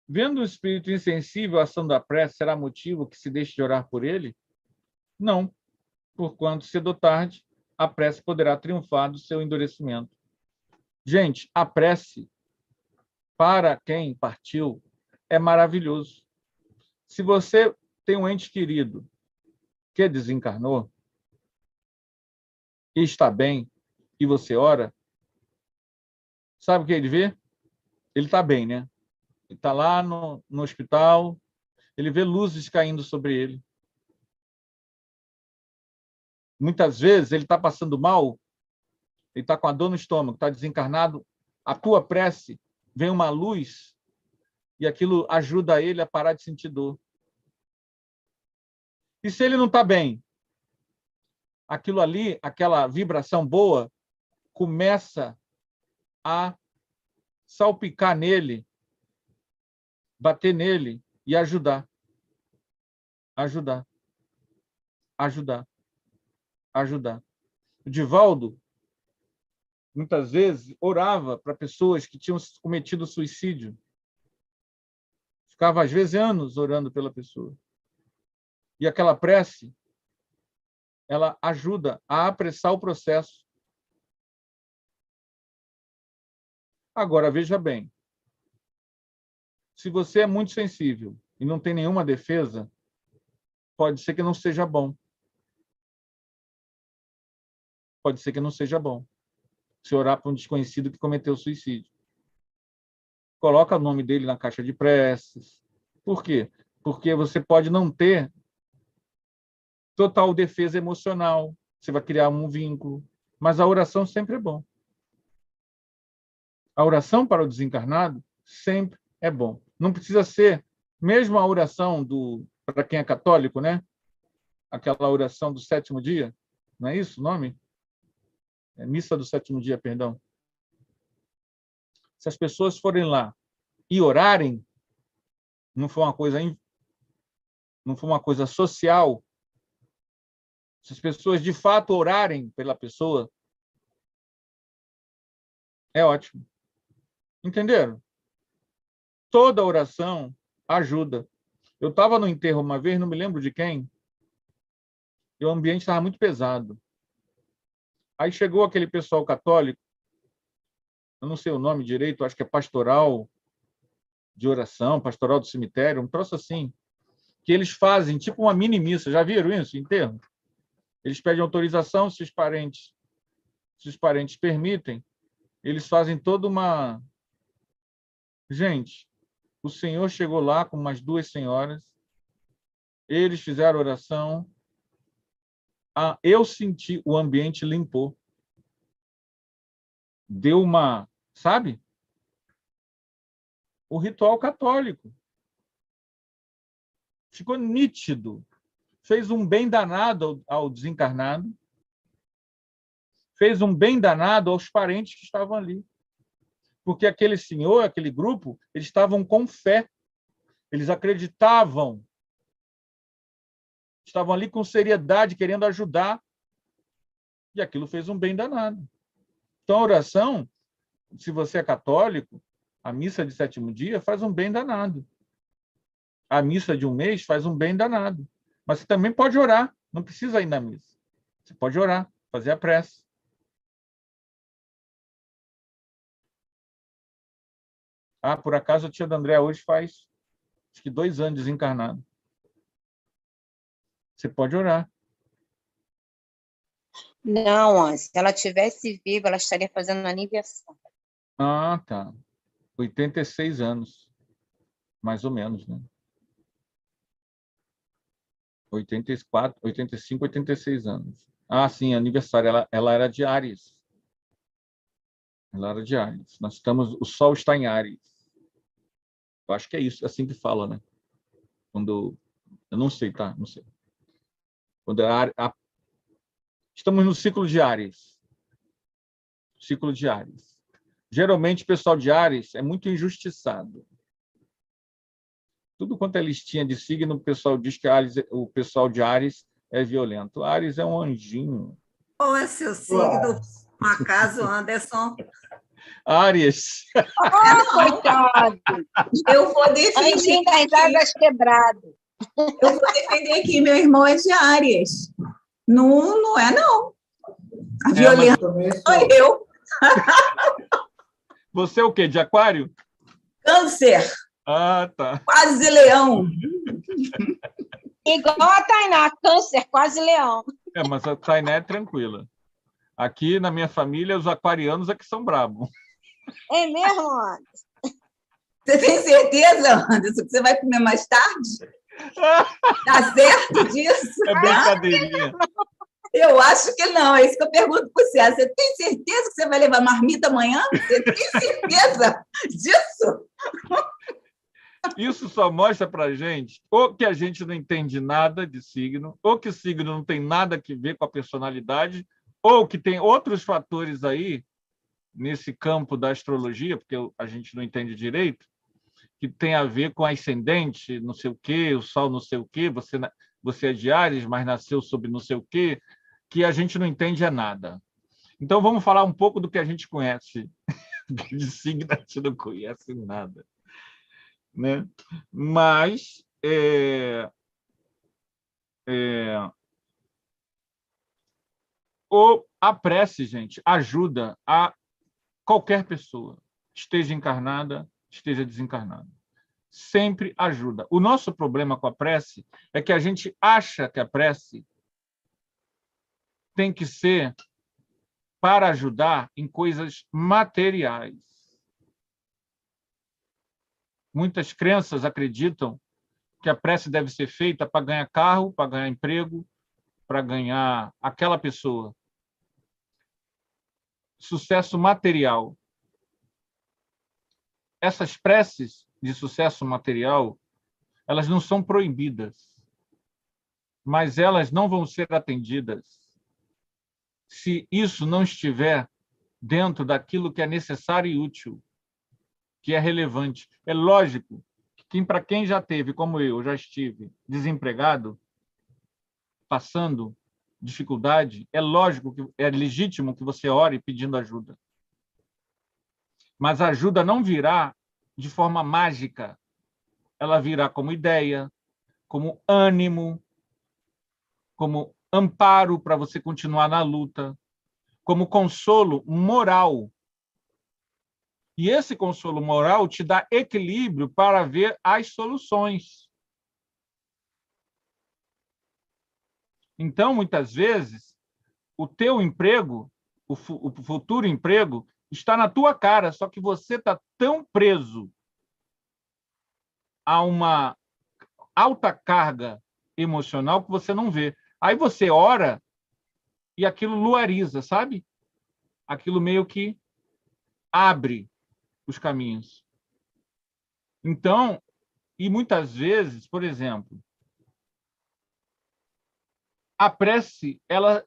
Vendo o espírito insensível à ação da prece, será motivo que se deixe de orar por ele? Não, porquanto cedo ou tarde a prece poderá triunfar do seu endurecimento. Gente, a prece, para quem partiu, é maravilhoso. Se você tem um ente querido que desencarnou e está bem, e você ora, sabe o que ele vê? Ele está bem, né? Ele está lá no hospital, ele vê luzes caindo sobre ele. Muitas vezes ele está passando mal, ele está com a dor no estômago, está desencarnado, a tua prece vem uma luz e aquilo ajuda ele a parar de sentir dor. E se ele não está bem? Aquilo ali, aquela vibração boa, começa a salpicar nele, bater nele e ajudar. Ajudar. Ajudar. Ajudar. O Divaldo, muitas vezes, orava para pessoas que tinham cometido suicídio. Ficava, às vezes, anos orando pela pessoa. E aquela prece, ela ajuda a apressar o processo. Agora, veja bem. Se você é muito sensível e não tem nenhuma defesa, pode ser que não seja bom. Pode ser que não seja bom. Se orar para um desconhecido que cometeu suicídio. Coloca o nome dele na caixa de preces. Por quê? Porque você pode não ter total defesa emocional. Você vai criar um vínculo. Mas a oração sempre é bom. A oração para o desencarnado sempre é bom. Não precisa ser, mesmo a oração para quem é católico, né? Aquela oração do 7º dia, não é isso o nome? É missa do 7º dia, perdão. Se as pessoas forem lá e orarem, não for uma coisa social, se as pessoas de fato orarem pela pessoa, é ótimo. Entenderam? Toda oração ajuda. Eu estava no enterro uma vez, não me lembro de quem, e o ambiente estava muito pesado. Aí chegou aquele pessoal católico, eu não sei o nome direito, acho que é pastoral de oração, pastoral do cemitério, um troço assim, que eles fazem tipo uma mini missa. Já viram isso, enterro? Eles pedem autorização, se os parentes permitem, eles fazem toda uma... Gente, o Senhor chegou lá com umas 2 senhoras, eles fizeram oração, eu senti o ambiente limpou. Deu uma... Sabe? O ritual católico. Ficou nítido. Fez um bem danado ao desencarnado. Fez um bem danado aos parentes que estavam ali. porque aquele senhor, aquele grupo, eles estavam com fé, eles acreditavam, estavam ali com seriedade, querendo ajudar, e aquilo fez um bem danado. Então, a oração, se você é católico, a missa de 7º dia faz um bem danado. A missa de um mês faz um bem danado. Mas você também pode orar, não precisa ir na missa. Você pode orar, fazer a prece. Ah, por acaso a tia do André hoje faz, acho que 2 anos desencarnado. Você pode orar. Não, se ela tivesse viva, ela estaria fazendo aniversário. Ah, tá. 86 anos, mais ou menos, né? 84, 85, 86 anos. Ah, sim, aniversário. Ela era de Áries. Ela era de Áries. O Sol está em Áries. Eu acho que é isso, assim que fala, né? Quando... Eu não sei, tá? Não sei. Quando estamos no ciclo de Áries. Ciclo de Áries. Geralmente, o pessoal de Áries é muito injustiçado. Tudo quanto é listinha de signo, o pessoal diz que o pessoal de Áries é violento. Áries é um anjinho. Qual é seu signo, por acaso, Anderson? Áries. Coitado! Eu vou defender Anjinho das aqui. águas quebrado. Eu vou defender aqui. Meu irmão é de Áries. Não, não é, não. A violência Também sou eu. Você é o quê? De Aquário? Câncer. Ah, tá. Quase leão. Igual a Tainá, câncer, quase leão. Mas a Tainé é tranquila. Aqui, na minha família, os aquarianos é que são bravos. É mesmo, Anderson? Você tem certeza, Anderson, que você vai comer mais tarde? Tá certo disso? É brincadeirinha. Eu acho que não. É isso que eu pergunto para você. Você tem certeza que você vai levar marmita amanhã? Você tem certeza disso? Isso só mostra para a gente ou que a gente não entende nada de signo, ou que o signo não tem nada a ver com a personalidade, ou que tem outros fatores aí nesse campo da astrologia, porque a gente não entende direito, que tem a ver com ascendente, não sei o quê, o sol não sei o quê, você é de Áries, mas nasceu sob não sei o quê, que a gente não entende é nada. Então, vamos falar um pouco do que a gente conhece. De signo, a gente não conhece nada. Né? Mas a prece, gente, ajuda a qualquer pessoa, esteja encarnada, esteja desencarnada. Sempre ajuda. O nosso problema com a prece é que a gente acha que a prece tem que ser para ajudar em coisas materiais. Muitas crenças acreditam que a prece deve ser feita para ganhar carro, para ganhar emprego, para ganhar aquela pessoa. Sucesso material. Essas preces de sucesso material, elas não são proibidas, mas elas não vão ser atendidas se isso não estiver dentro daquilo que é necessário e útil, que é relevante. É lógico que, para quem já teve, como eu já estive, desempregado, passando dificuldade, é lógico que é legítimo que você ore pedindo ajuda. Mas a ajuda não virá de forma mágica. Ela virá como ideia, como ânimo, como amparo para você continuar na luta, como consolo moral. E esse consolo moral te dá equilíbrio para ver as soluções. Então, muitas vezes, o teu emprego, o futuro emprego, está na tua cara, só que você está tão preso a uma alta carga emocional que você não vê. Aí você ora e aquilo luariza, sabe? Aquilo meio que abre os caminhos. Então, e muitas vezes, por exemplo, a prece, ela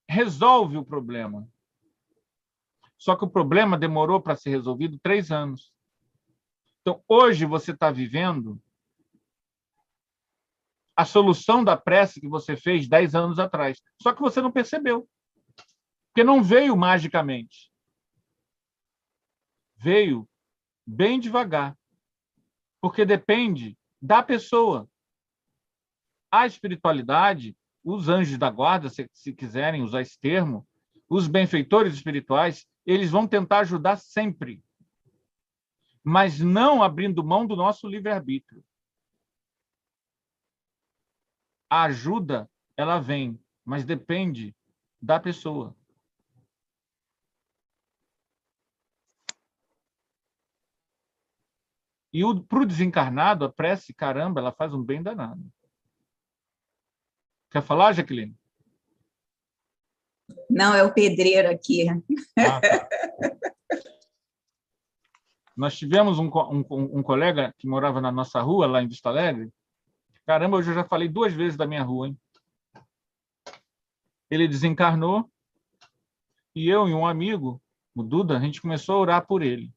resolve o problema. Só que o problema demorou para ser resolvido 3 anos. Então, hoje você está vivendo a solução da prece que você fez 10 anos atrás. Só que você não percebeu. Porque não veio magicamente. Veio bem devagar. Porque depende da pessoa. A espiritualidade, os anjos da guarda, se quiserem usar esse termo, os benfeitores espirituais, eles vão tentar ajudar sempre, mas não abrindo mão do nosso livre-arbítrio. A ajuda, ela vem, mas depende da pessoa. E para o desencarnado, a prece, caramba, ela faz um bem danado. Quer falar, Jaqueline? Não, é o pedreiro aqui. Ah, tá. Nós tivemos um colega que morava na nossa rua, lá em Vista Alegre. Caramba, hoje eu já falei 2 vezes da minha rua, hein? Ele desencarnou e eu e um amigo, o Duda, a gente começou a orar por ele.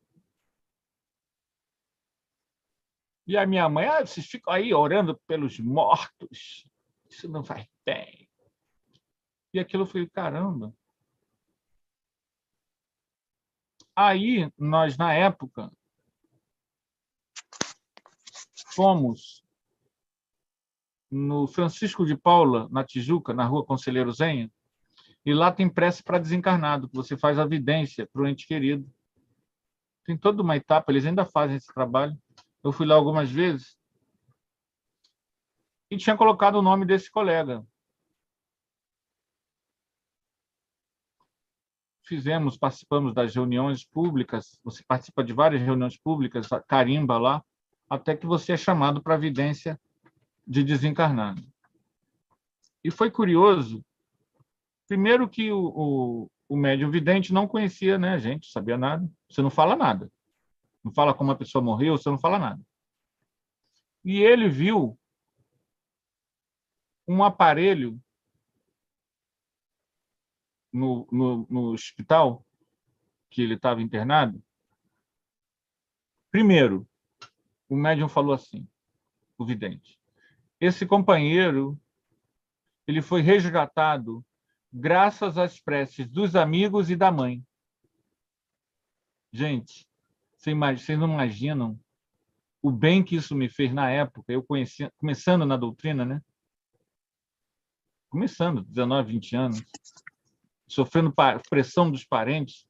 E a minha mãe, vocês ficam aí orando pelos mortos, isso não faz bem. E aquilo eu falei, caramba. Aí, nós, na época, fomos no Francisco de Paula, na Tijuca, na rua Conselheiro Zenha, e lá tem prece para desencarnado, que você faz a vidência para o ente querido. Tem toda uma etapa, eles ainda fazem esse trabalho. Eu fui lá algumas vezes e tinha colocado o nome desse colega. Participamos das reuniões públicas, você participa de várias reuniões públicas, carimba lá, até que você é chamado para a vidência de desencarnado. E foi curioso, primeiro que o médium vidente não conhecia, né, a gente, sabia nada, você não fala nada. Não fala como a pessoa morreu, você não fala nada. E ele viu um aparelho no hospital que ele estava internado. Primeiro, o médium falou assim, o vidente, esse companheiro ele foi resgatado graças às preces dos amigos e da mãe. Gente, vocês não imaginam o bem que isso me fez na época, eu conhecia, começando na doutrina, né? Começando, 19, 20 anos, sofrendo pressão dos parentes.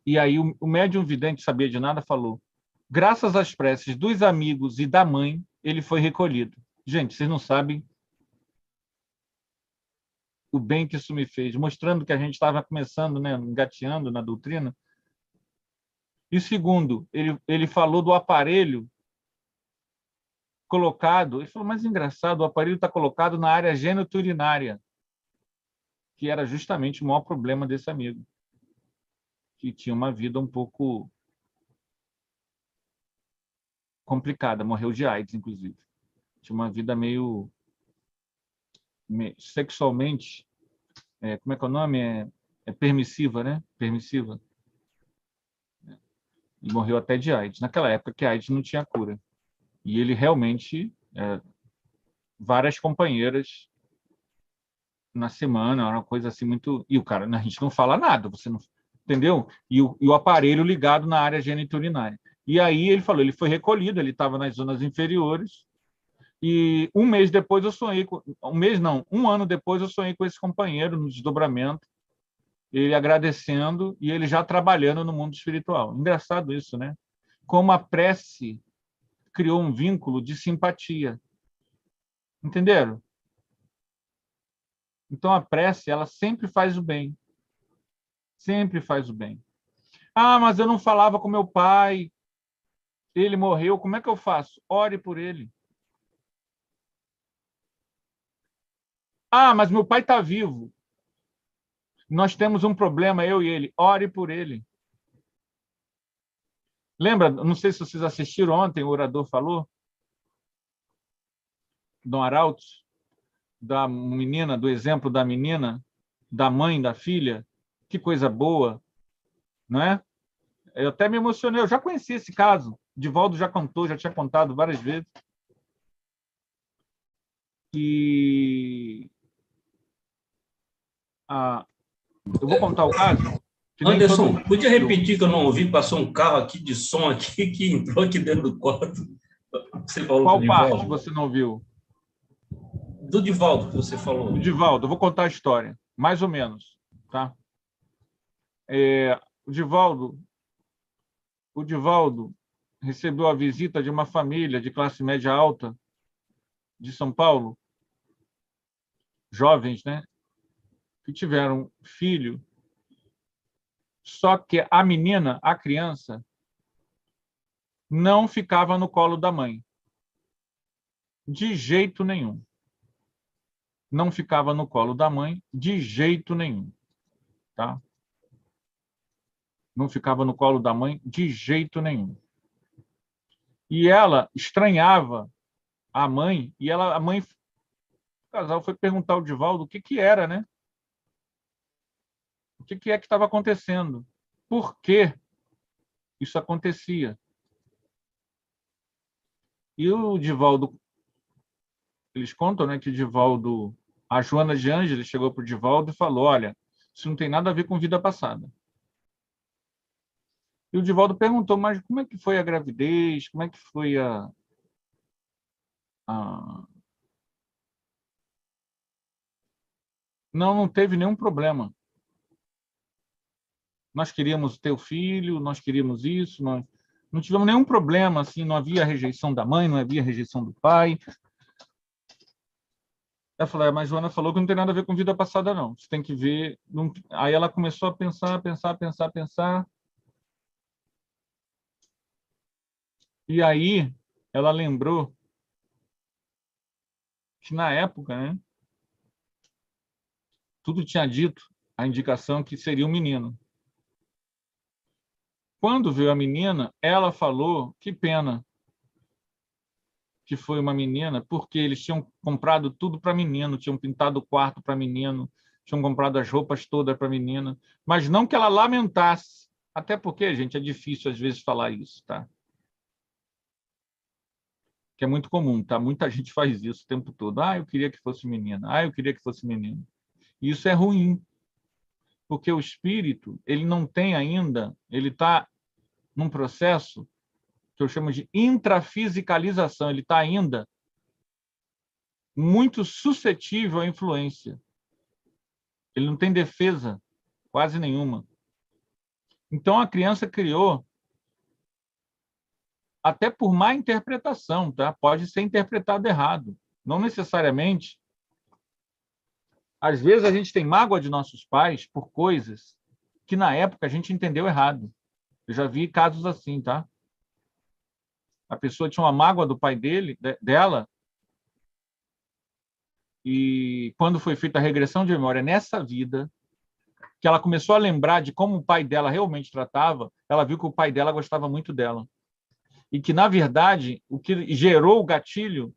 E aí o médium vidente, sabia de nada, falou, graças às preces dos amigos e da mãe, ele foi recolhido. Gente, vocês não sabem o bem que isso me fez, mostrando que a gente estava começando, né, engateando na doutrina. E segundo, ele falou do aparelho colocado, ele falou, mas engraçado, o aparelho está colocado na área geniturinária, que era justamente o maior problema desse amigo, que tinha uma vida um pouco complicada, morreu de AIDS, inclusive. Tinha uma vida meio sexualmente, como é que é o nome? É permissiva, né? Permissiva. E morreu até de AIDS. Naquela época que a AIDS não tinha cura. E ele realmente, várias companheiras na semana, era uma coisa assim muito... E o cara, a gente não fala nada, você não... Entendeu? E o aparelho ligado na área geniturinária. E aí ele falou, ele foi recolhido, ele estava nas zonas inferiores, e um mês depois eu sonhei, um ano depois eu sonhei com esse companheiro no desdobramento, ele agradecendo e ele já trabalhando no mundo espiritual. Engraçado isso, né? Como a prece criou um vínculo de simpatia. Entenderam? Então a prece, ela sempre faz o bem. Sempre faz o bem. Ah, mas eu não falava com meu pai, ele morreu, como é que eu faço? Ore por ele. Ah, mas meu pai está vivo. Nós temos um problema, eu e ele. Ore por ele. Lembra, não sei se vocês assistiram ontem, o orador falou, Dom Arautos, da menina, do exemplo da menina, da mãe, da filha, Que coisa boa, não é? Eu até me emocionei, eu já conheci esse caso. Divaldo já contou, já tinha contado várias vezes. E eu vou contar o caso. Que nem Anderson, todo... podia repetir que eu não ouvi? Passou um carro aqui de som aqui que entrou aqui dentro do quarto. Você falou Qual do parte Divaldo? você não viu? Do Divaldo que você falou. O Divaldo, eu vou contar a história, mais ou menos, tá? O Divaldo recebeu a visita de uma família de classe média alta de São Paulo, jovens, né? Que tiveram filho, só que a menina, a criança, não ficava no colo da mãe. De jeito nenhum. Não ficava no colo da mãe de jeito nenhum. Tá? Não ficava no colo da mãe de jeito nenhum. E ela estranhava a mãe, e a mãe, o casal foi perguntar ao Divaldo o que era, né? O que é que estava acontecendo? Por que isso acontecia? E o Divaldo, eles contam, né, que o Divaldo, a Joana de Ângeles chegou para o Divaldo e falou: olha, isso não tem nada a ver com vida passada. E o Divaldo perguntou: mas como é que foi a gravidez? Como é que foi a... Não teve nenhum problema. Nós queríamos ter o filho, nós queríamos isso, nós não tivemos nenhum problema, assim, não havia rejeição da mãe, não havia rejeição do pai. Ela falou: mas Joana falou que não tem nada a ver com vida passada, não. Você tem que ver... Aí ela começou a pensar. E aí ela lembrou que, na época, né, tudo tinha dito a indicação que seria um menino. Quando veio a menina, ela falou que pena que foi uma menina, porque eles tinham comprado tudo para menino, tinham pintado o quarto para menino, tinham comprado as roupas todas para menina, mas não que ela lamentasse, até porque, gente, é difícil às vezes falar isso, tá? Que é muito comum, tá? Muita gente faz isso o tempo todo. Eu queria que fosse menina. Eu queria que fosse menino. E isso é ruim, porque o espírito, ele não tem ainda, ele está num processo que eu chamo de intrafisicalização, ele está ainda muito suscetível à influência. Ele não tem defesa quase nenhuma. Então, a criança criou, até por má interpretação, tá? Pode ser interpretado errado. Não necessariamente. Às vezes, a gente tem mágoa de nossos pais por coisas que, na época, a gente entendeu errado. Eu já vi casos assim, tá? A pessoa tinha uma mágoa do pai dela, e quando foi feita a regressão de memória nessa vida, que ela começou a lembrar de como o pai dela realmente tratava, ela viu que o pai dela gostava muito dela. E que, na verdade, o que gerou o gatilho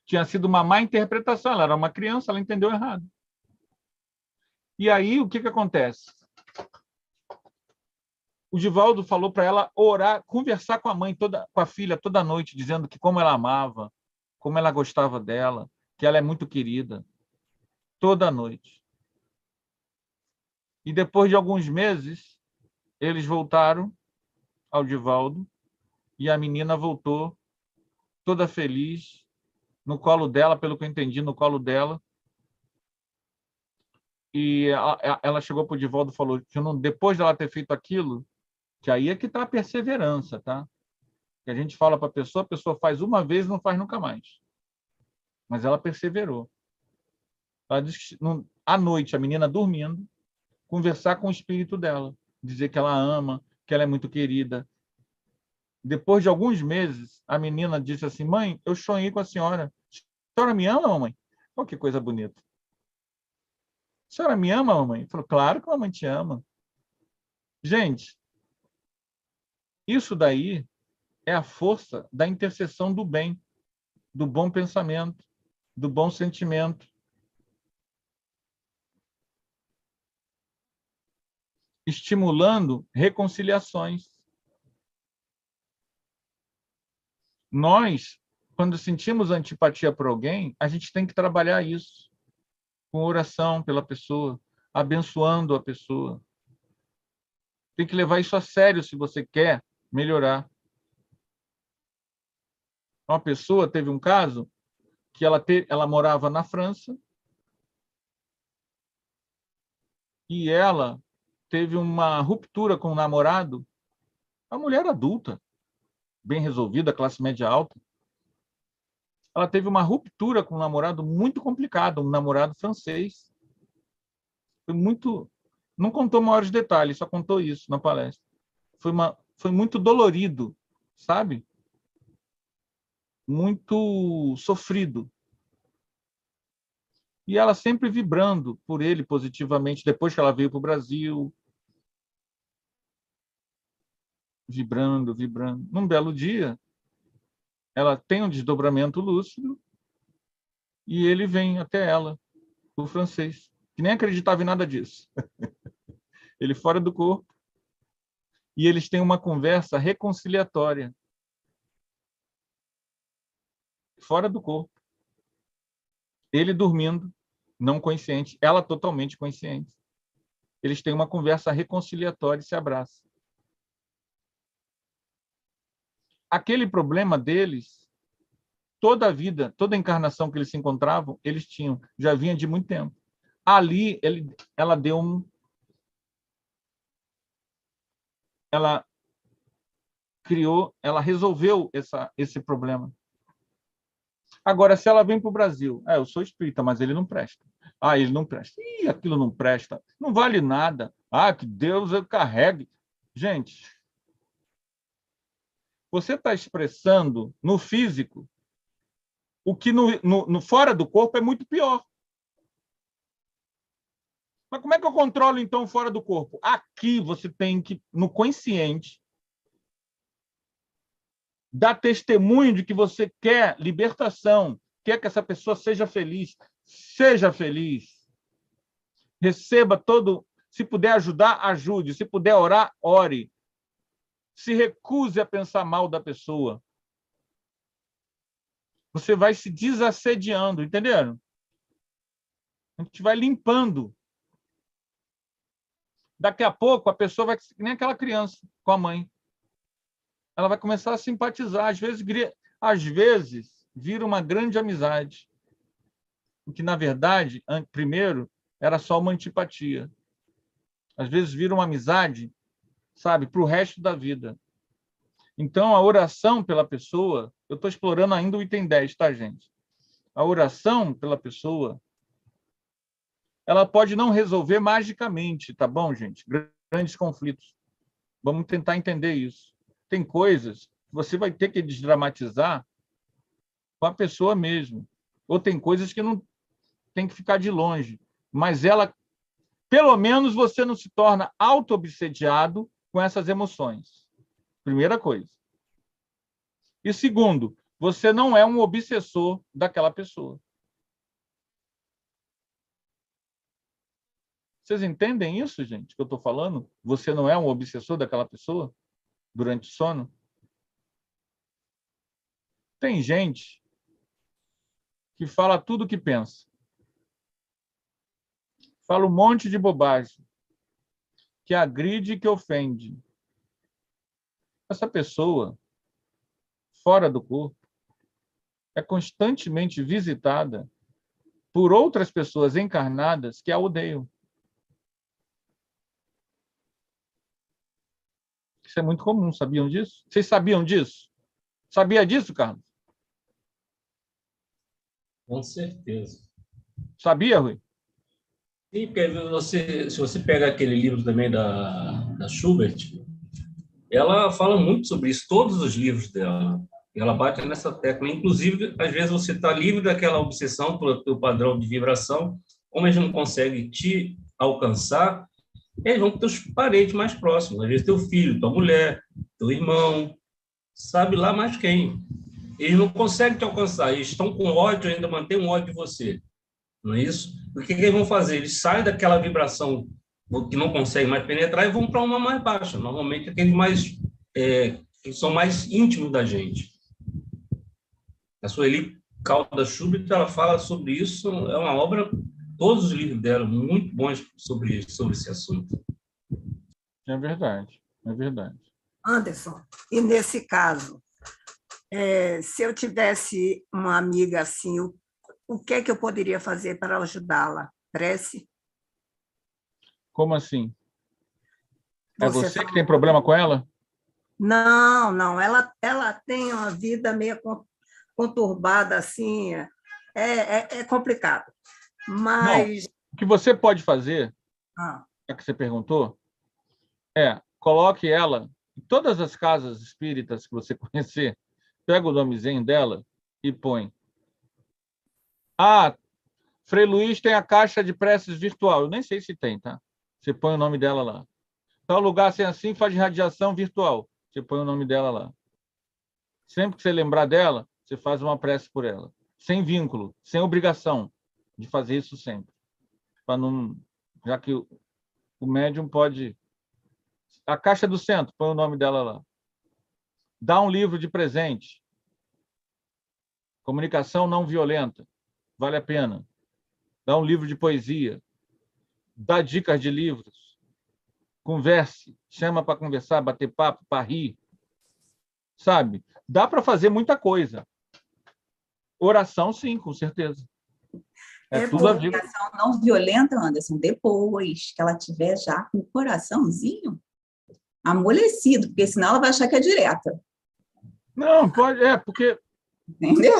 tinha sido uma má interpretação. Ela era uma criança, ela entendeu errado. E aí, o que acontece? O Divaldo falou para ela orar, conversar com a mãe, com a filha toda noite, dizendo que como ela amava, como ela gostava dela, que ela é muito querida, toda noite. E depois de alguns meses, eles voltaram ao Divaldo e a menina voltou toda feliz, no colo dela, pelo que eu entendi, no colo dela. E ela chegou para o Divaldo e falou que depois dela ter feito aquilo, que aí é que está a perseverança, tá? Que a gente fala para a pessoa faz uma vez e não faz nunca mais. Mas ela perseverou. Ela disse que, à noite, a menina dormindo, conversar com o espírito dela, dizer que ela ama, que ela é muito querida. Depois de alguns meses, a menina disse assim: mãe, eu sonhei com a senhora. A senhora me ama, mamãe? Oh, que coisa bonita. A senhora me ama, mamãe? Falou: claro que a mamãe te ama. Gente, isso daí é a força da intercessão do bem, do bom pensamento, do bom sentimento. estimulando reconciliações. Nós, quando sentimos antipatia por alguém, a gente tem que trabalhar isso com oração pela pessoa, abençoando a pessoa. Tem que levar isso a sério se você quer melhorar. Uma pessoa teve um caso que ela morava na França e ela teve uma ruptura com o namorado, uma mulher adulta, bem resolvida, classe média alta. Ela teve uma ruptura com um namorado muito complicado, um namorado francês. Foi muito... Não contou maiores detalhes, só contou isso na palestra. Foi muito dolorido, sabe? Muito sofrido. E ela sempre vibrando por ele positivamente, depois que ela veio para o Brasil. Vibrando, vibrando. Num belo dia, ela tem um desdobramento lúcido e ele vem até ela, o francês, que nem acreditava em nada disso. Ele fora do corpo. E eles têm uma conversa reconciliatória. Fora do corpo. Ele dormindo, não consciente, ela totalmente consciente. Eles têm uma conversa reconciliatória e se abraçam. Aquele problema deles, toda a vida, toda a encarnação que eles se encontravam, eles tinham, já vinha de muito tempo. Ali, ela deu ela criou, ela resolveu esse problema. Agora, se ela vem para o Brasil, eu sou espírita, mas ele não presta. Ele não presta. Aquilo não presta. Não vale nada. Que Deus eu carregue. Gente, você está expressando no físico o que no fora do corpo é muito pior. Mas como é que eu controlo, então, fora do corpo? Aqui você tem que, no consciente, dar testemunho de que você quer libertação, quer que essa pessoa seja feliz. Seja feliz. Receba todo... Se puder ajudar, ajude. Se puder orar, ore. Se recuse a pensar mal da pessoa. Você vai se desassediando, entenderam? A gente vai limpando. Daqui a pouco, a pessoa vai... Nem aquela criança com a mãe. Ela vai começar a simpatizar. Às vezes vira uma grande amizade. O que, na verdade, primeiro, era só uma antipatia. Às vezes vira uma amizade, sabe, para o resto da vida. Então, a oração pela pessoa... Eu estou explorando ainda o item 10, tá, gente? A oração pela pessoa, ela pode não resolver magicamente, tá bom, gente? Grandes conflitos. Vamos tentar entender isso. Tem coisas que você vai ter que desdramatizar com a pessoa mesmo. Ou tem coisas que não tem que ficar de longe. Mas ela, pelo menos, você não se torna auto-obsediado com essas emoções. Primeira coisa. E segundo, você não é um obsessor daquela pessoa. Vocês entendem isso, gente, que eu estou falando? Você não é um obsessor daquela pessoa durante o sono? Tem gente que fala tudo o que pensa. Fala um monte de bobagem. Que agride e que ofende. Essa pessoa, fora do corpo, é constantemente visitada por outras pessoas encarnadas que a odeiam. Isso é muito comum, sabiam disso? Vocês sabiam disso? Sabia disso, Carlos? Com certeza. Sabia, Rui? Sim, porque se você pega aquele livro também da Schubert, ela fala muito sobre isso, todos os livros dela. Ela bate nessa tecla. Inclusive, às vezes você está livre daquela obsessão pelo teu padrão de vibração, como eles não conseguem te alcançar, eles vão para teus parentes mais próximos. Às vezes teu filho, tua mulher, teu irmão, sabe lá mais quem. Eles não conseguem te alcançar, eles estão com ódio, ainda mantêm um ódio de você. Não é isso? O que eles vão fazer? Eles saem daquela vibração que não conseguem mais penetrar e vão para uma mais baixa. Normalmente, aqueles mais que são mais íntimos da gente. A Sueli Caldas Schubert, ela fala sobre isso, é uma obra, todos os livros dela, muito bons sobre esse assunto. É verdade, é verdade. Anderson, e nesse caso, se eu tivesse uma amiga assim, o que é que eu poderia fazer para ajudá-la? Prece? Como assim? É você que falou- tem problema com ela? Não, ela tem uma vida meio conturbada, assim, é complicado. Mas... O que você pode fazer, já que você perguntou, coloque ela em todas as casas espíritas que você conhecer, pega o nomezinho dela e põe. Frei Luiz tem a caixa de preces virtual. Eu nem sei se tem, tá? Você põe o nome dela lá. Tal lugar assim faz radiação virtual. Você põe o nome dela lá. Sempre que você lembrar dela, você faz uma prece por ela. Sem vínculo, sem obrigação de fazer isso sempre. Para não... Já que o médium pode... A caixa do centro, põe o nome dela lá. Dá um livro de presente. Comunicação não violenta. Vale a pena. Dá um livro de poesia. Dá dicas de livros. Converse. Chama para conversar, bater papo, para rir. Sabe? Dá para fazer muita coisa. Oração, sim, com certeza. Tudo a ver. Comunicação não violenta, Anderson, depois que ela tiver já com o coraçãozinho amolecido, porque senão ela vai achar que é direta. Não, pode, porque... Entendeu?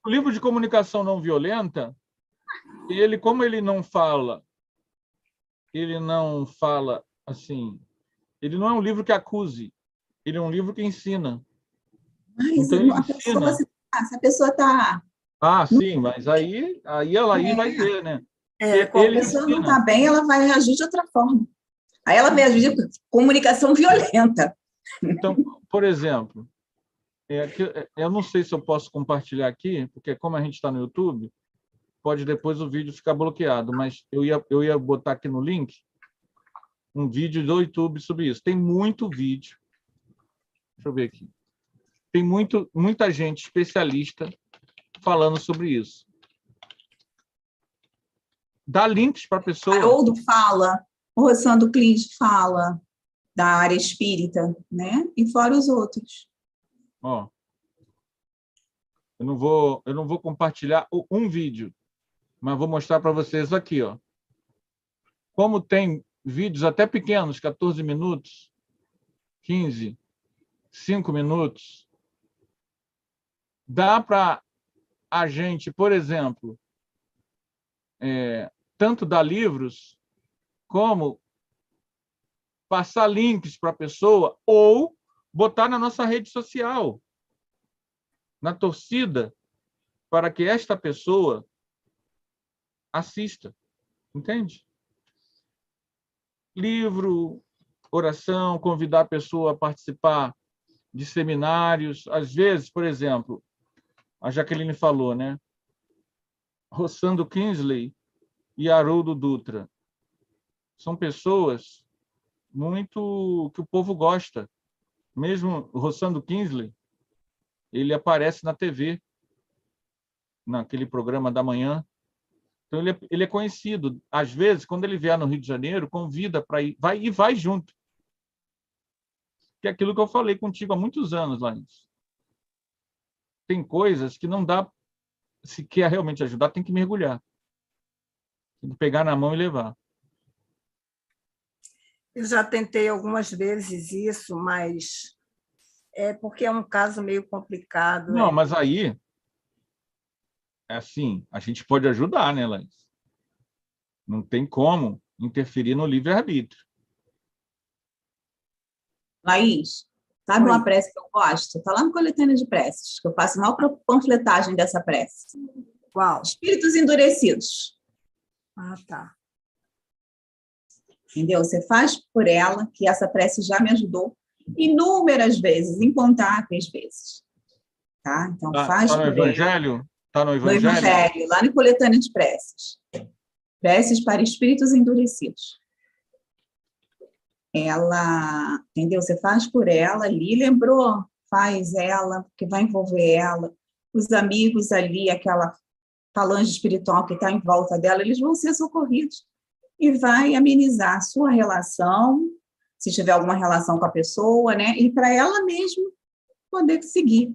O livro de comunicação não violenta, como ele não fala assim, ele não é um livro que acuse, ele é um livro que ensina. Mas então, ele ensina. Se a pessoa está... sim, mas aí ela vai ver, né? Quando a pessoa não está bem, ela vai reagir de outra forma. Aí ela vai agir com comunicação violenta. Então, por exemplo, eu não sei se eu posso compartilhar aqui, porque como a gente está no YouTube, pode depois o vídeo ficar bloqueado, mas eu ia botar aqui no link um vídeo do YouTube sobre isso. Tem muito vídeo. Deixa eu ver aqui. Tem muita gente especialista falando sobre isso. Dá links para a pessoa. Haroldo fala, o Rossandro Clint fala da área espírita, né? E fora os outros. Eu não vou compartilhar um vídeo, mas vou mostrar para vocês aqui, como tem vídeos até pequenos, 14 minutos, 15, 5 minutos. Dá para a gente, por exemplo, tanto dar livros, como passar links para a pessoa, ou botar na nossa rede social, na torcida, para que esta pessoa assista. Entende? Livro, oração, convidar a pessoa a participar de seminários. Às vezes, por exemplo, a Jaqueline falou, né? Rossandro Kingsley e Haroldo Dutra. São pessoas muito que o povo gosta. Mesmo o Rossandro Kingsley, ele aparece na TV, naquele programa da manhã. Então, ele é conhecido. Às vezes, quando ele vier no Rio de Janeiro, convida para ir, vai junto. Que é aquilo que eu falei contigo há muitos anos, Laís. Tem coisas que não dá, se quer realmente ajudar, tem que mergulhar. Tem que pegar na mão e levar. Eu já tentei algumas vezes isso, mas porque é um caso meio complicado. Não, mas aí, assim, a gente pode ajudar, né, Laís? Não tem como interferir no livre-arbítrio. Laís, sabe uma prece que eu gosto? Está lá no Coletânea de Preces, que eu faço uma panfletagem dessa prece. Qual? Espíritos endurecidos. Tá. Entendeu? Você faz por ela, que essa prece já me ajudou inúmeras vezes, incontáveis vezes. Tá? Então, faz no por Evangelho? ela. Está no Evangelho? No Evangelho, lá no Coletânea de Preces. Preces para espíritos endurecidos. Ela, entendeu? Você faz por ela ali, lembrou? Faz ela, porque vai envolver ela. Os amigos ali, aquela falange espiritual que está em volta dela, eles vão ser socorridos. E vai amenizar a sua relação, se tiver alguma relação com a pessoa, né? E para ela mesma poder seguir.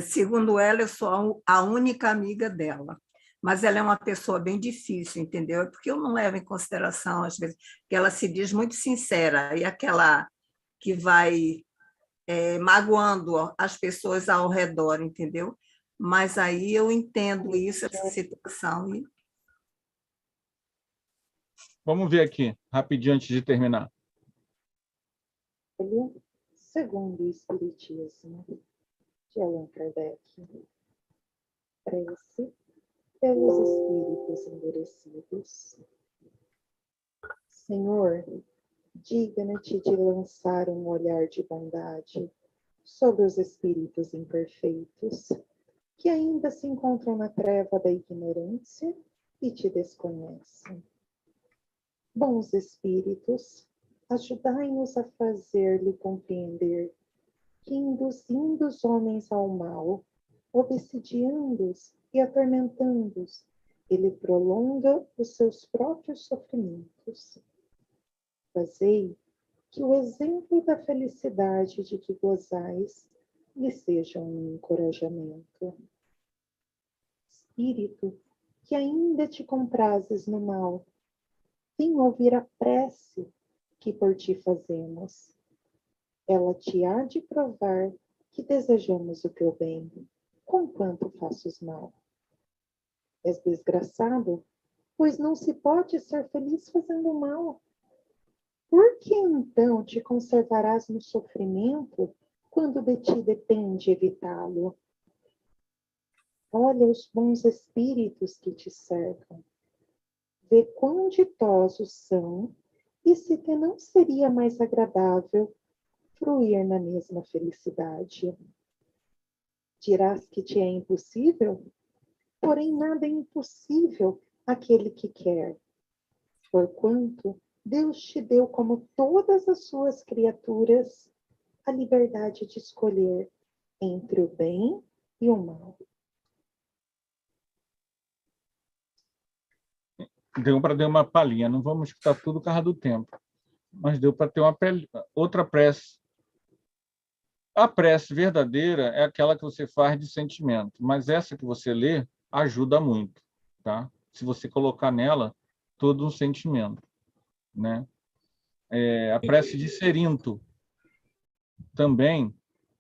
Segundo ela, eu sou a única amiga dela. Mas ela é uma pessoa bem difícil, entendeu? Porque eu não levo em consideração, às vezes, que ela se diz muito sincera, e aquela que vai magoando as pessoas ao redor, entendeu? Mas aí eu entendo isso, essa situação. Vamos ver aqui, rapidinho, antes de terminar. Segundo o Espiritismo de Allan Kardec, prece pelos espíritos endurecidos. Senhor, digna-te de lançar um olhar de bondade sobre os espíritos imperfeitos, que ainda se encontram na treva da ignorância e te desconhecem. Bons espíritos, ajudai-nos a fazer-lhe compreender que, induzindo os homens ao mal, obsidiando-os e atormentando-os, ele prolonga os seus próprios sofrimentos. Fazei que o exemplo da felicidade de que gozais lhe seja um encorajamento. Espírito, que ainda te comprases no mal, vem ouvir a prece que por ti fazemos. Ela te há de provar que desejamos o teu bem, conquanto faças mal. És desgraçado, pois não se pode ser feliz fazendo mal. Por que então te conservarás no sofrimento quando de ti depende evitá-lo? Olha os bons espíritos que te cercam. Vê quão ditosos são e se te não seria mais agradável fruir na mesma felicidade. Dirás que te é impossível? Porém, nada é impossível àquele que quer. Porquanto Deus te deu, como todas as suas criaturas, a liberdade de escolher entre o bem e o mal. Deu para dar uma palhinha, não vamos escutar tudo por causa do tempo, mas deu para ter outra prece. A prece verdadeira é aquela que você faz de sentimento, mas essa que você lê ajuda muito, tá? Se você colocar nela todo um sentimento, né? A prece de Cerinto também,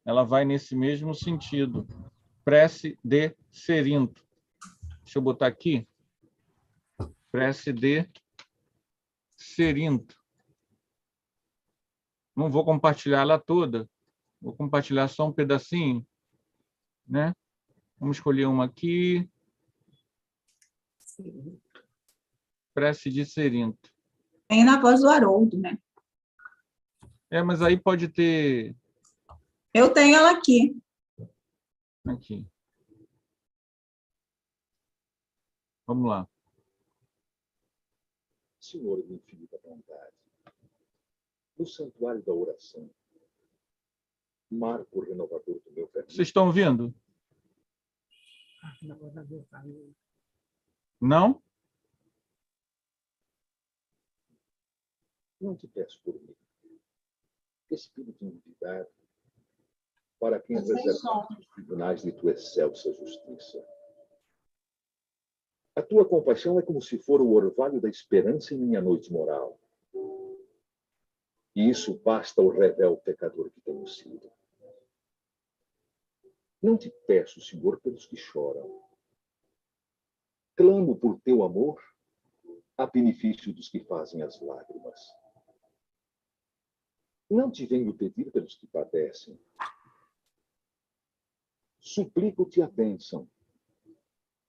ela vai nesse mesmo sentido. Prece de Cerinto. Deixa eu botar aqui. Prece de Cerinto. Não vou compartilhar ela toda, vou compartilhar só um pedacinho, né? Vamos escolher uma aqui. Prece de Cerinto. Tem na voz do Haroldo, né? Mas aí pode ter... Eu tenho ela aqui. Aqui. Vamos lá. Senhor de infinita bondade, no santuário da oração, marco renovador do meu caminho. Vocês estão ouvindo? Não? Não te peço por mim. Espírito enviado, para quem reservaste os tribunais de tua excelsa justiça. A tua compaixão é como se for o orvalho da esperança em minha noite moral. E isso basta ao rebelde pecador que tenho sido. Não te peço, Senhor, pelos que choram. Clamo por teu amor a benefício dos que fazem as lágrimas. Não te venho pedir pelos que padecem. Suplico-te a bênção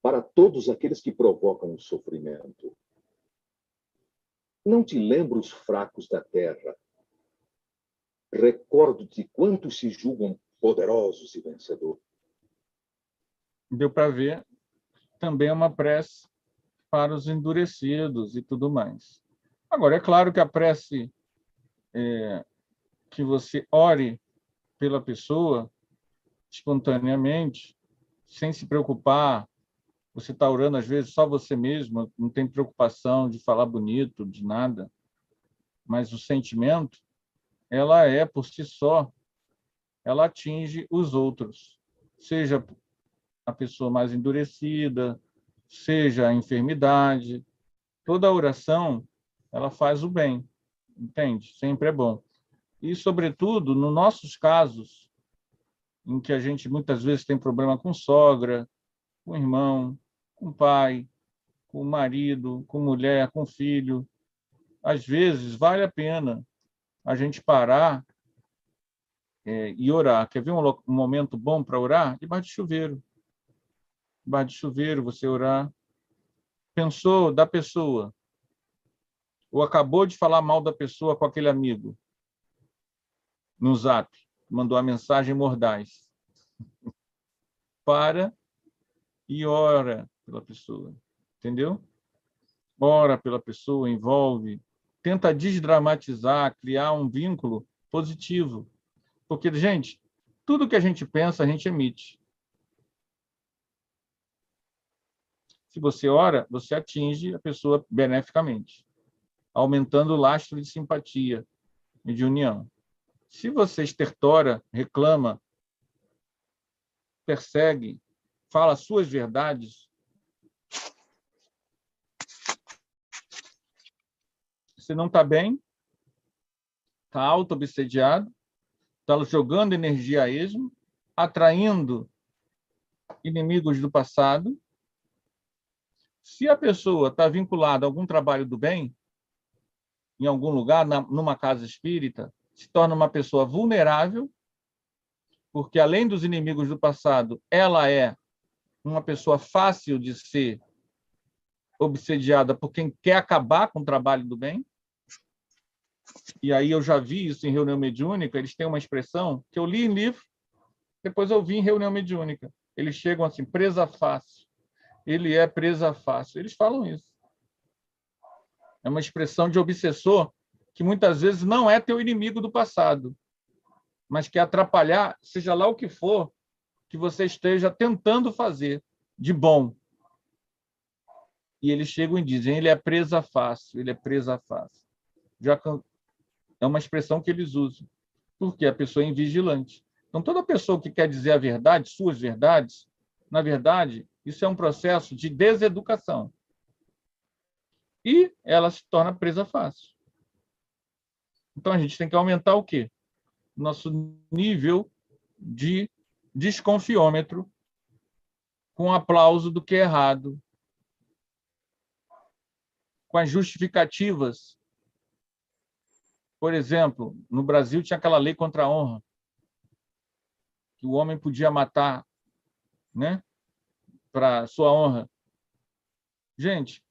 para todos aqueles que provocam o sofrimento. Não te lembro os fracos da terra. Recordo-te quantos se julgam poderosos e vencedores. Deu para ver também é uma prece para os endurecidos e tudo mais. Agora, é claro que a prece que você ore pela pessoa espontaneamente, sem se preocupar, você está orando, às vezes, só você mesmo, não tem preocupação de falar bonito, de nada, mas o sentimento, ela é, por si só, ela atinge os outros, seja a pessoa mais endurecida, seja a enfermidade. Toda oração, ela faz o bem, entende? Sempre é bom. E, sobretudo, nos nossos casos, em que a gente muitas vezes tem problema com sogra, com irmão, com pai, com marido, com mulher, com filho, às vezes vale a pena a gente parar e orar. Quer ver um momento bom para orar? Debaixo de chuveiro. Debaixo de chuveiro, você orar. Pensou da pessoa, ou acabou de falar mal da pessoa com aquele amigo no Zap, mandou uma mensagem mordaz. Para e ora pela pessoa, entendeu? Ora pela pessoa, envolve, tenta desdramatizar, criar um vínculo positivo. Porque, gente, tudo que a gente pensa, a gente emite. Se você ora, você atinge a pessoa beneficamente, aumentando o lastro de simpatia e de união. Se você estertora, reclama, persegue, fala suas verdades, você não está bem, está auto-obsediado, está jogando energia a esmo, atraindo inimigos do passado. Se a pessoa está vinculada a algum trabalho do bem, em algum lugar, numa casa espírita, se torna uma pessoa vulnerável, porque, além dos inimigos do passado, ela é uma pessoa fácil de ser obsediada por quem quer acabar com o trabalho do bem. E aí eu já vi isso em reunião mediúnica, eles têm uma expressão que eu li em livro, depois eu vi em reunião mediúnica. Eles chegam assim, presa fácil. Ele é presa fácil. Eles falam isso. É uma expressão de obsessor que muitas vezes não é teu inimigo do passado, mas quer atrapalhar, seja lá o que for, que você esteja tentando fazer de bom. E eles chegam e dizem, ele é presa fácil, ele é presa fácil. Já é uma expressão que eles usam, porque a pessoa é invigilante. Então, toda pessoa que quer dizer a verdade, suas verdades, na verdade, isso é um processo de deseducação. E ela se torna presa fácil. Então, a gente tem que aumentar o quê? Nosso nível de desconfiômetro com aplauso do que é errado, com as justificativas. Por exemplo, no Brasil tinha aquela lei contra a honra, que o homem podia matar, né, para sua honra. Gente,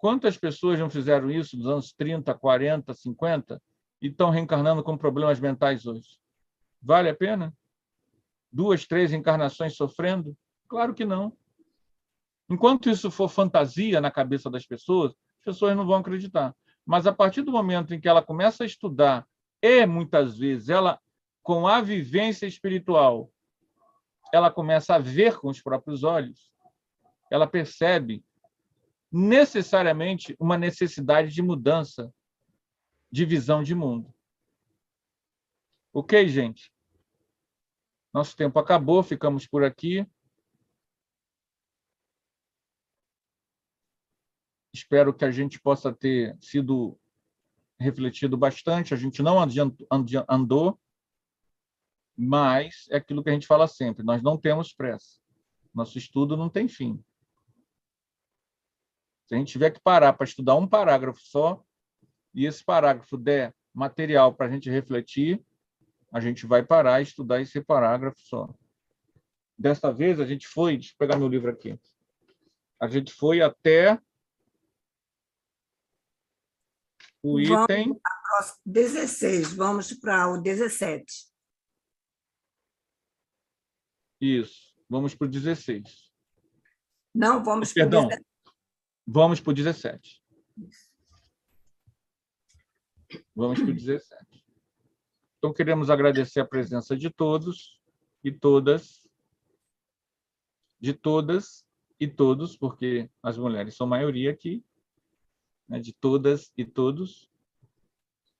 quantas pessoas não fizeram isso nos anos 30, 40, 50 e estão reencarnando com problemas mentais hoje? Vale a pena? 2, 3 encarnações sofrendo? Claro que não. Enquanto isso for fantasia na cabeça das pessoas, as pessoas não vão acreditar. Mas a partir do momento em que ela começa a estudar, e muitas vezes ela, com a vivência espiritual, ela começa a ver com os próprios olhos, ela percebe necessariamente uma necessidade de mudança de visão de mundo. Ok, gente? Nosso tempo acabou, ficamos por aqui. Espero que a gente possa ter sido refletido bastante. A gente não andou, mas é aquilo que a gente fala sempre, nós não temos pressa. Nosso estudo não tem fim. Se a gente tiver que parar para estudar um parágrafo só, e esse parágrafo der material para a gente refletir, a gente vai parar e estudar esse parágrafo só. Desta vez, a gente foi... Deixa eu pegar meu livro aqui. A gente foi até o item... 16, vamos para o 17. Isso, vamos para o 16. Não, vamos para o Perdão, 17. vamos para o 17. Vamos para o 17. Então, queremos agradecer a presença de todos e todas, de todas e todos, porque as mulheres são maioria aqui, né, de todas e todos,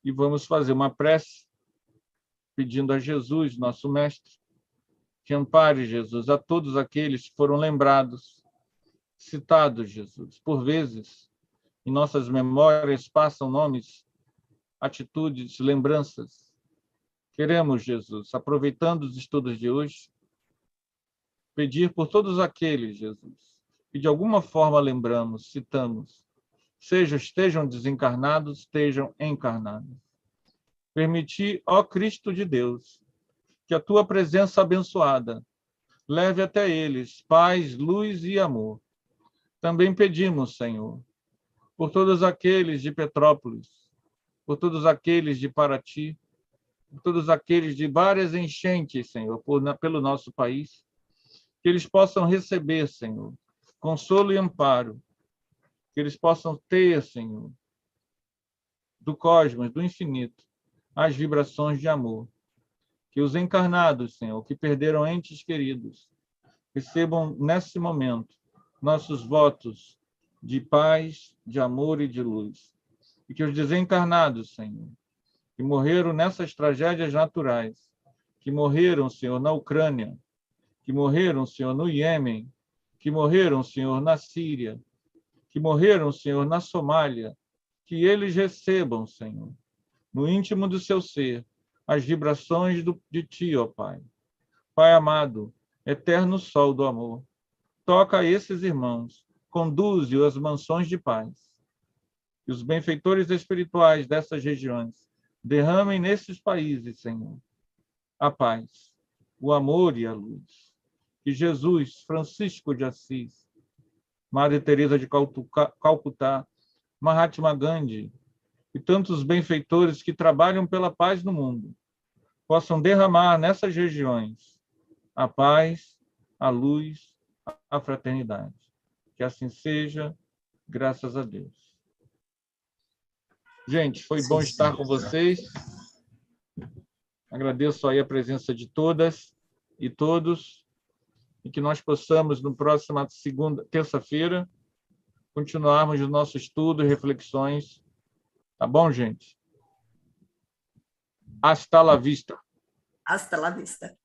e vamos fazer uma prece pedindo a Jesus, nosso mestre, que ampare, Jesus, a todos aqueles que foram lembrados, citados, Jesus. Por vezes, em nossas memórias passam nomes, atitudes, lembranças. Queremos, Jesus, aproveitando os estudos de hoje, pedir por todos aqueles, Jesus, que de alguma forma lembramos, citamos, estejam desencarnados, estejam encarnados. Permitir, ó Cristo de Deus, que a tua presença abençoada leve até eles paz, luz e amor. Também pedimos, Senhor, por todos aqueles de Petrópolis, por todos aqueles de Paraty, por todos aqueles de várias enchentes, Senhor, pelo nosso país, que eles possam receber, Senhor, consolo e amparo, que eles possam ter, Senhor, do cosmos, do infinito, as vibrações de amor. Que os encarnados, Senhor, que perderam entes queridos, recebam, nesse momento, nossos votos de paz, de amor e de luz. E que os desencarnados, Senhor, que morreram nessas tragédias naturais, que morreram, Senhor, na Ucrânia, que morreram, Senhor, no Iêmen, que morreram, Senhor, na Síria, que morreram, Senhor, na Somália, que eles recebam, Senhor, no íntimo do seu ser, as vibrações de Ti, ó Pai. Pai amado, eterno sol do amor, toca a esses irmãos, conduze-os às mansões de paz. Que os benfeitores espirituais dessas regiões derramem nesses países, Senhor, a paz, o amor e a luz. Que Jesus, Francisco de Assis, Madre Teresa de Calcutá, Mahatma Gandhi e tantos benfeitores que trabalham pela paz no mundo possam derramar nessas regiões a paz, a luz, a fraternidade. Que assim seja, graças a Deus. Gente, foi bom estar com vocês. Agradeço aí a presença de todas e todos e que nós possamos, no próximo terça-feira, continuarmos o nosso estudo e reflexões. Tá bom, gente? Hasta la vista. Hasta la vista.